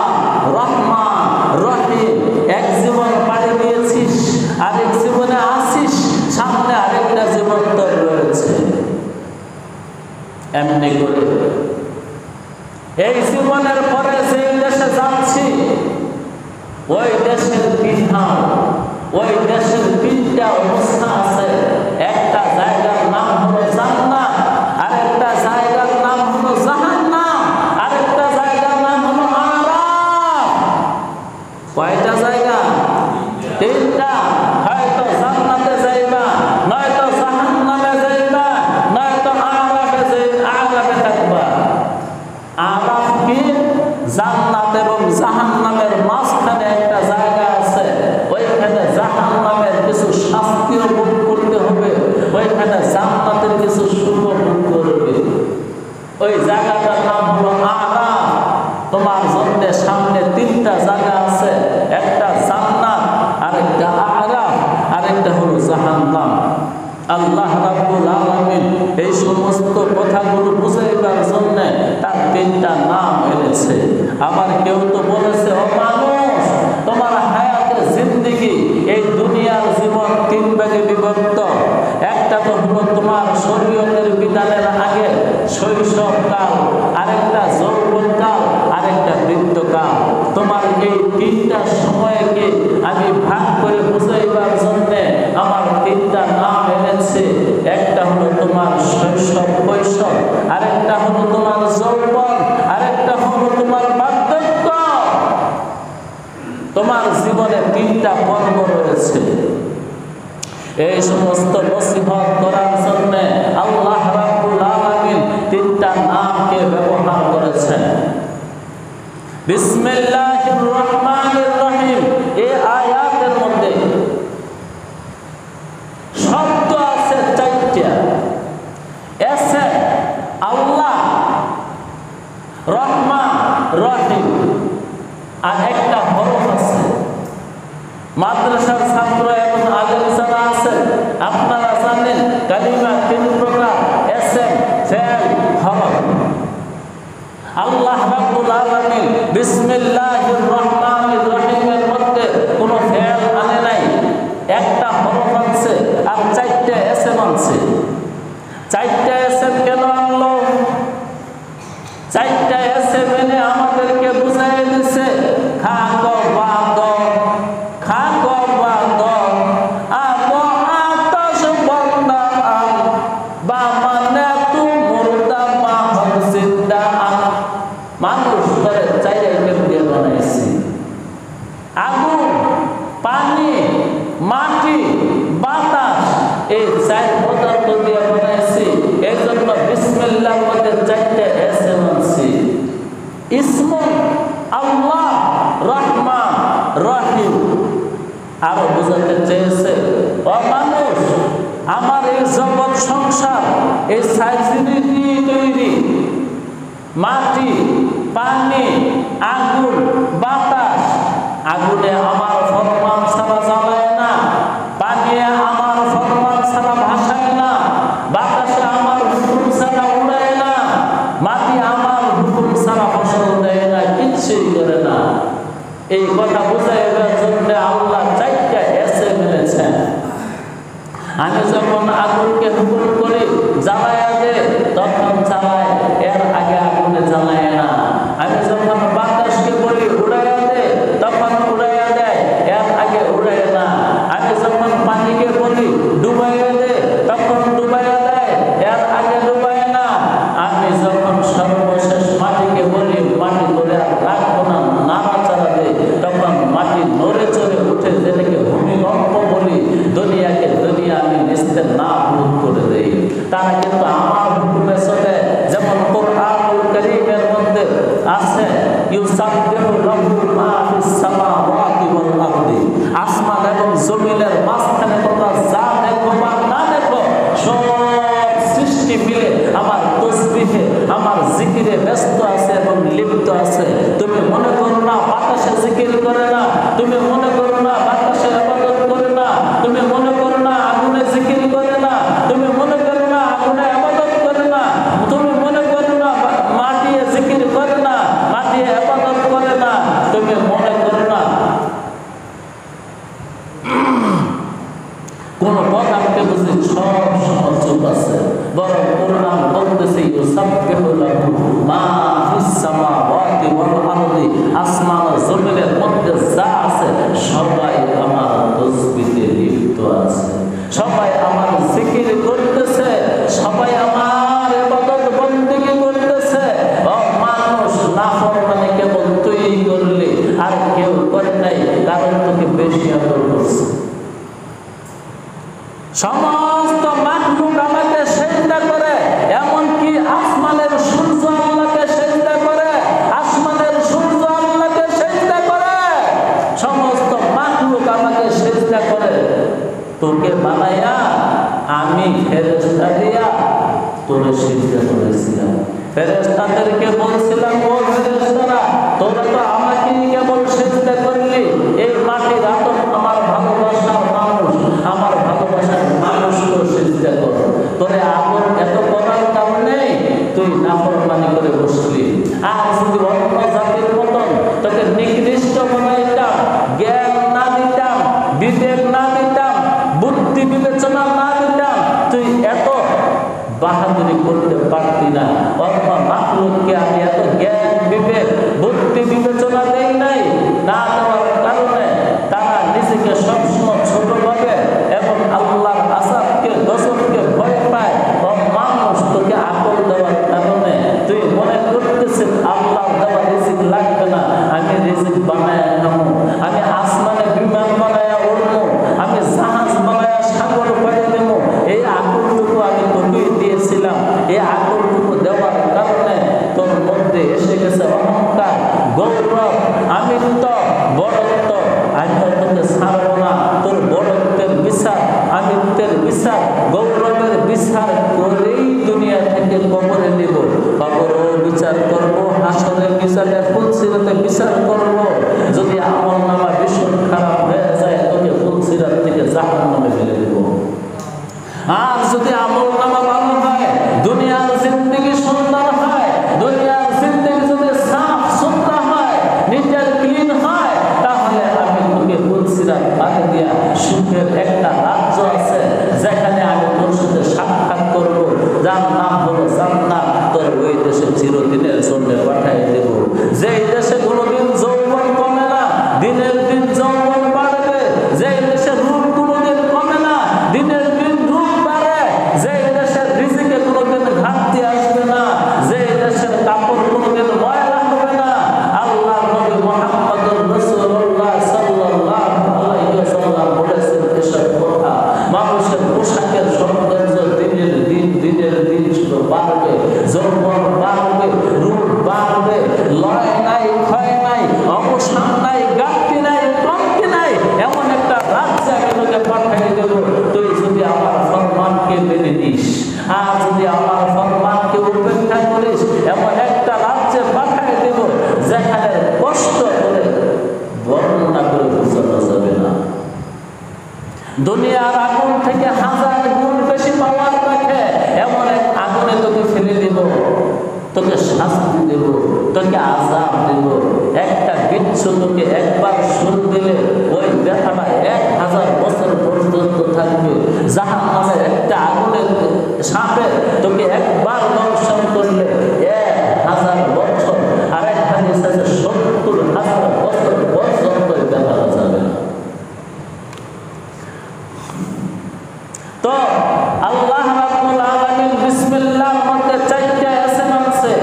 [SPEAKER 1] রহমান, রহিম। এক জীবন পাড়ি দিয়েছিস, আরেক জীবনে আসিস, সামনে আরেকটা জীবন তোর রয়েছে। এমনি করে এই জীবনের পরে যে দেশে যাচ্ছি, ওই দেশের বিধান, ওই দেশের তিনটা অবস্থা আছে। একটা জায়গার নাম হলো জান্নাত, আরেকটা জায়গার নাম হলো জাহান্নাম, আরেকটা জায়গার নাম হলো আরাফ। কয়টা জায়গা? তিনটা। হয়তো জান্নাতে যাইবা, নয়তো জাহান্নামে যাইবা, নয়তো আরাফে থাকবা। আরাফ কি? জান্নাত এবং জাহান্নামের মাঝখানে একটা জায়গা আছে। ওইখানে জাহান্নামের কিছু শাস্তিও ভোগ করতে হবে, ওইখানে জান্নাতের কিছু সুখ ভোগ করবে। ওই জায়গাটার নাম হলো আরাফ। তোমার জন্য সামনে তিনটা জায়গা আছে, একটা জান্নাত, আরেকটা আরাফ, আরেকটা হলো জাহান্নাম। আল্লাহ রাব্বুল আলামিন এই সমস্ত কথাগুলো বুঝাইবার জন্য তার তিনটা নাম এনেছে। আবার কেউ তো বলেছে, ও মানুষ, তোমার হায়াতের জিন্দেগি, এই দুনিয়ার জীবন তিন ভাগে বিভক্ত। একটা তো হলো তোমার শরীয়তের বিধানের আগে শৈশবকাল, আরেকটা যৌবনকাল, আরেকটা বৃদ্ধকাল। তোমার এই তিনটা সময়কে আমি ভাগ করে বুঝাইবার জন্য আমার তিনটা নাম এনেছে। একটা হলো তোমার শৈশব কৈশোর, আরেকটা হলো তোমার যৌবন, আরেকটা হলো তোমার বার্ধক্য। তোমার জীবনে তিনটা পর্ব রয়েছে। এই সমস্ত নসিহত করার জন্য আল্লাহ রাব্বুল আলামিন তিনটা নামকে ব্যবহার করেছেন। বিসমিল্লাহির রহমানির রহিম। এই আয়াতের মধ্যে শব্দ আছে চারটা। এসে আল্লাহ, রহমান, রহিম, আর একটা হরফ আছে। মাদ্রাসার ছাত্র এবং আলেম যারা আছেন, আপনারা জানেন কালিমা তিন প্রকার, ইসম, ফেল, হরফ। আল্লাহ রাব্বুল আলামিন বিসমিল্লাহির রহমানির রহিমের মধ্যে কোনো ফেল আনে নাই, একটা হরফ আনছে আর চারটা ইসম আনছে। চারটা ইসম কেন আনলো? চারটা ইসম এনে আমাদেরকে বুঝাই দিচ্ছে, খা গ বা গ, খা গ বা গ, আব আতশ বন্দা আল বা মানে তু মুর্দা বা হরসে ইসমুন আল্লাহ রহমান রহিম। আরো বোঝাতে চেয়েছে, ও মানুষ, আমার এই জগৎ সংসার এই সাইজিনি দিয়ে তৈরি। মাটি, পানি, আগুন, বাতাস। আগুনে আমার ফরমান ছাড়া জ্বালায় না, পানি আমার ফরমান ছাড়া ভাসায় না, বাতাসে আমার হুকুম ছাড়া উড়ায় না, মাটি আমার হুকুম ছাড়া ফসল দেয় না, কিচ্ছুই করে না। এই কথা বোঝাইবার জন্য আল্লাহ চারটা এসে মিলেছেন। আমি যখন আগুনকে হুকুম করি জ্বালায়া দে, তখন জ্বালায়, এর আগে আগুনে জ্বালায় না। আমি যখন বাতাসকে বলি উড়াইয়া দে, তখন উড়াইয়া দেয়, এর আগে উড়ায় না। আমি যখন পানিকে বলি ডুবাইয়া দে, তখন ডুবাইয়া দেয়, এর আগে ডুবায় না। আমি যখন সর্বশেষ মাটিকে বলি মাটি করে আর রাখবো না, নাড়াচাড়া দে, তখন মাটি নড়ে চড়ে উঠে, যেটাকে ভূমিকম্প বলি, দুনিয়াকে দুনিয়া আমি নিস্তে না ভূত করে দেই। তারা কিন্তু আমার হুকুমে চলে। যেমন কোরআনুল কারীমের মধ্যে আছে, ইউসাব্বিহু লাহু মা ফিস সামাওয়াতি ওয়াল আরদি। আসমান এবং জমিনের মাঝখানে তোমরা যা দেখো বা না দেখো, সব সৃষ্টি মিলে আমার তাসবিহে, আমার জিকিরে ব্যস্ত আছে এবং লিপ্ত আছে। তুমি মনে করো না বাতাসে জিকির করে না, তুমি মনে করো না বাতাসে ইবাদত করে না, তুমি মনে করো না আগুনে জিকির করে না, তুমি মনে করো না আগুনে ইবাদত করে না, তুমি মনে করো না মাটি জিকির করে না, মাটি ইবাদত করে না, তুমি মনে করো না কোন পদার্থে বুঝি সব সহযোগ আছে। বরং কোরআন বলতেছে, ইউসাব্বিহু লাহু মা ফিস সামাওয়াতি ওয়াল আরদি। আসমান ও জমিনের মধ্যে যা আছে সবাই আমার তাসবিহে লিপ্ত আছে, সবাই আমার জিকির করতেছে, সবাই আমার ইবাদত বন্দেগী করতেছে। ও মানুষ, নাফরমানি কেবল তুই করলি, আর কেউ করে নাই, কারণ তোকে বেশি আদর করছে। সমস্ত মাখলুক আমাকে সেজদা করে, এমনকি আসমানের সূর্য আল্লাহকে সেজদা করে, আসমানের সূর্য আল্লাহকে সেজদা করে, সমস্ত মাখলুক আমাকে সেজদা করে। তোকে বানাইয়া আমি ফেরেশতা দিয়া তোরে সেজদা করেছিলাম। ফেরেশতাদেরকে বলছিলাম, ও ফেরেশতারা, তোরা তো আমাকে কেবল সেজদা করলি, এই মাটির আদম আমার ভালোবাসার মানুষ, আমার ভালোবাসার মানুষকেও সেজদা কর। তোরে আদম এত করার কারণে তুই নাফরমানি করে বসলি। আর যদি অন্য জাতির মতন তোকে নিকৃষ্ট বানাইতাম, জ্ঞান না দিতাম, বিবেক না দিতাম, বুদ্ধি বিবেচনা না দিতাম, তুই এত বাহাদুরি করতে পারতি না। অথবা মাখলুককে আমি এত জ্ঞান বিবেক বুদ্ধি বিবেচনা দেই নাই, না দেওয়ার কারণে তারা নিজেকে সবসময় ছোট ভাবে এবং আল্লাহর আযাবকে গজবকে ভয় পায়। ও মানুষ, তোকে আকল দেওয়ার কারণে তুই মনে করতেছিস আল্লাহর দেওয়া রিজিক লাগবে না, আমি রিজিক বানায়া খাবো, আমি আসমানে বিমান বানায়া উড়বো, আমি জাহাজ বানায়া সাগর পাড়ি দেবো। এই আকলটুকু আমি তোকে দিয়েছিলাম। এই আকলটুকু দেওয়ার কারণে তোর মধ্যে এসে গেছে অহংকার, গৌরব, আমিত্ব, বড়ত্ব। আমি তোকে ছাড়বো না। তোর বড়ত্বের বিচার, আমিত্বের বিচার, গৌরবের বিচার করেই দুনিয়া থেকে কবরে নিব। কবরও বিচার করবো, হাসরের বিচারে ফুলসিরাতে বিচার করবো। যদি আমল নামা ভীষণ খারাপ হয়ে যায়, তোকে ফুলসিরাত থেকে জাহান্নামে ফেলে দেব। আর যদি আমল নামা ভালো হয়, দুনিয়ার জিন্দেগি সুন্দর হয়, দুনিয়ার জিন্দেগি যদি সাফ সুতরা হয়, নিজের ক্লিন হয়, তাহলে আমি তোকে ফুলসিরাত বাদ দিয়া সুখের একটা রাজ্য আছে, যেখানে আমি তোর সাথে সাক্ষাৎ করবো, যার নাম হলো জান্নাত। তোর ওই দেশে চিরদিনের জন্য পাঠাই দেব। যেই দেশে কোনোদিন যৌবন কমে না, দিনের দিন যৌবন বাড়বে। যেই দেশে রূপ কোনোদিন কমে না, দিনের দিন রূপ বাড়ে। যেই দেশের রিজিকে কোনোদিন ঘাটতি আসবে না, যেই দেশের কাপড় কোনোদিন ময়লা হবে না। আল্লাহ নবী মুহাম্মদুর রাসূলুল্লাহ সাল্লাল্লাহু আলাইহি ওয়াসাল্লাম বলেছেন এসব কথা। মানুষের পোশাকের সৌন্দর্য দিনের দিন শুধু বাড়বে, যৌবন বাড়বে, রূপ বাড়বে। শাস্তি দেব, তোকে আযাব দেব। একটা বিচ্ছু তোকে একবার সুর দিলে ওই ব্যথাটা 1000 বছর পর্যন্ত থাকবে। জাহান্নামের একটা আগুনের সাপে তোকে একবার দংশন করলে 1000 বছর, আর এক হাদিস আছে 70,000 বছর পর্যন্ত ব্যথা যাবে না। তো আল্লাহ রাব্বুল আলামিন বিসমিল্লাহর মধ্যে 4টা ইসম আছে।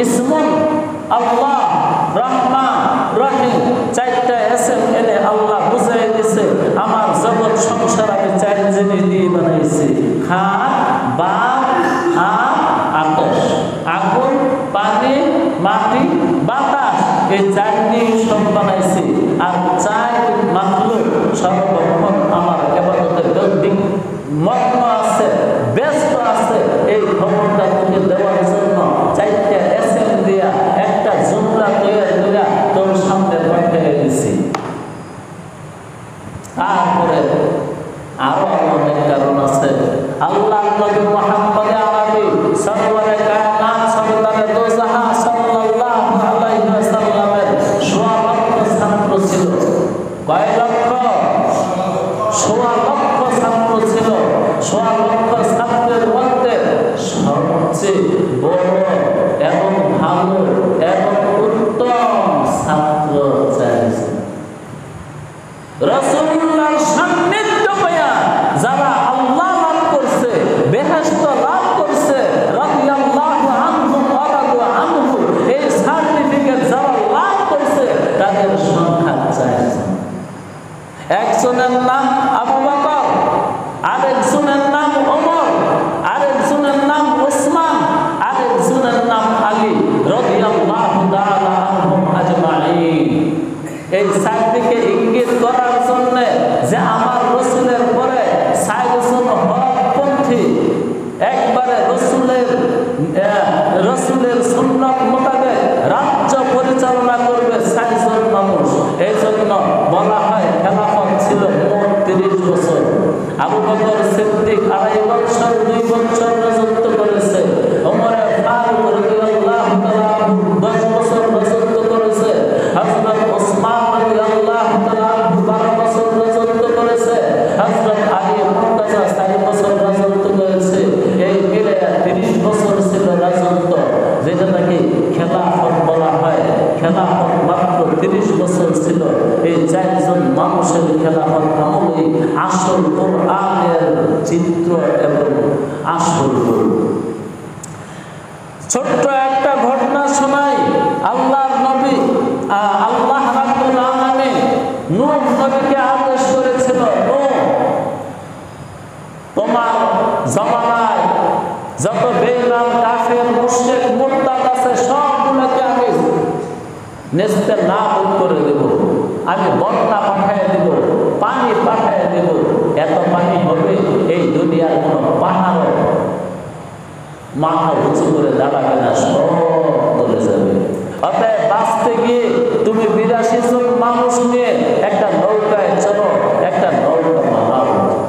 [SPEAKER 1] ইসমুন আল্লাহ, রহমান, রহিম, 4টা ইসম এনে আল্লাহ বুঝাই দিয়েছে আমার জগৎ সংসার আমি 4 জিনিস দিয়ে বানাইছি। খান, বাপ, আপ, আকাশ। আগুন, পানি, মাটি, বাতাস, এই 4 দিয়ে সব বানাইছি। আর 4 মাখলুক সর্বক্ষণ আমার ইবাদতের গন্ডিং মগ্ন আছে, ব্যস্ত আছে। এই খবরটা তোকে দেওয়ার জন্য 4টা এসএম দিয়া একটা জুমলা তৈরি করে তোর সামনে পাঠিয়ে দিছি। তারপরে আরো অনেক কারণ আছে। আল্লাহ নবী মুহাম্মদ আরবি সরওয়ারে কায়নাত সরদারে দো জাহান সাল্লাল্লাহু আলাইহি ওয়াসাল্লামের 1.5 লক্ষ ছাত্র ছিল। কয় লক্ষ? 1.5 লক্ষ ছাত্র ছিল। 1.5 লক্ষ ছাত্রের মধ্যে সবচেয়ে বড় এবং ভালো এবং উত্তম ছাত্র চাইছে রাসূলুল্লাহর সান্নিধ্য পায়া যারা আল্লাহ লাভ করছে, বেহেশত লাভ করছে, রাদিয়াল্লাহু আনহুম ওয়া রাদু আনহু, এই সার্টিফিকেট যারা লাভ করছে তাদের সংখ্যা 4 জন। একজনের নাম আবু বকর, আরেকজনের নাম ওমর, আরেকজনের নাম ওসমান, আরেকজনের নাম আলী রাদিয়াল্লাহু তাআলা আনহুম আজমাইন। এই 4 দিকে ইঙ্গিত করার জন্য যে আমার রাসূলের পরে 4 জন হকপন্থী, একবারে রাসূলের সুন্নাত মোতাবেক রাজ্য পরিচালনা করবে 4 জন মানুষ। এই জন্য বলা হয় খেলাফত ছিল মোট 30 বছর। আবু বকর সিদ্দিক 2.5 বছর 2 বছর রাজত্ব করেছে। ওমর ফারুক রাদিয়াল্লাহু তাআলা 10 বছর রাজত্ব করেছে। হযরত ওসমান রাদিয়াল্লাহু তাআলা 12 বছর রাজত্ব করেছে। হযরত আলী মুর্তজা 4 বছর রাজত্ব করেছে। এই মিলে 30 বছর ছিল রাজত্ব, যেটা নাকি খেলাফত বলা হয়। খেলাফত মাত্র 30 বছর ছিল। এই 4 জন মানুষের খেলাফত আমলেই আসল কোরআনের চিত্র এবং আসল রূপ। ছোট্ট একটা ঘটনা শোনাই। আল্লাহর নবী আল্লাহ রাব্বুল আলামিন নূহ নবীকে আদেশ করেছিল, নূহ তোমার জামানায় যত বেঈমান কাফের মুশরিক মুরতাদ আছে সবগুলোকে আমি নেস্তে নাবুদ করে দেব। আমি বন্যা পাঠিয়ে দেব, পানি পাঠিয়ে দেব। এত পানি হবে এই দুনিয়ার কোনো পাহাড় মাথা উঁচু করে দাঁড়াবে না, সব চলে যাবে। অতএব বাঁচতে গিয়ে তুমি 82 জন মানুষ নিয়ে একটা নৌকায় চলো, একটা নৌকা বানাও।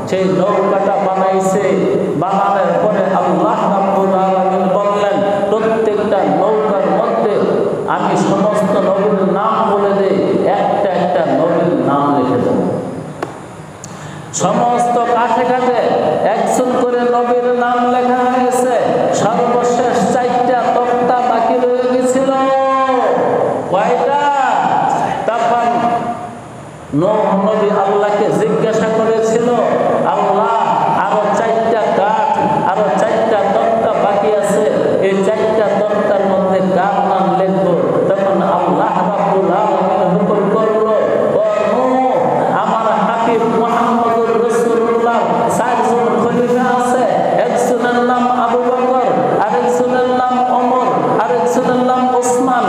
[SPEAKER 1] সেই নৌকাটা বানাইছে। বানানোর পরে আল্লাহ রাব্বুল আলামিন বললেন, প্রত্যেকটা নৌকার মধ্যে আমি সমস্ত নবীর নাম বলে দেই, একটা একটা নবীর নাম লিখে দেব। সমস্ত কাঠে কাঠে একজন করে নবীর নাম লেখা হয়েছে। সর্বশেষ 4টা তক্তা বাকি রয়ে গেছিল। কয়টা? তখন নূহ নবী আল্লাহকে জিজ্ঞাসা করেছিল, আল্লাহ আরো 4টা কাঠ, আরো 4টা তক্তা বাকি আছে, এই 4টা তক্তার মধ্যে কার নাম লিখবো? তখন আল্লাহ রাব্বুল আলামিন হুকুম করলো, ও নূহ, আমার হাবিব মুহাম্মদুর রাসূলুল্লাহ 4 জন খলিফা আছে। একজনের নাম আবু বকর, আরেকজনের নাম ওমর, আরেকজনের নাম ওসমান,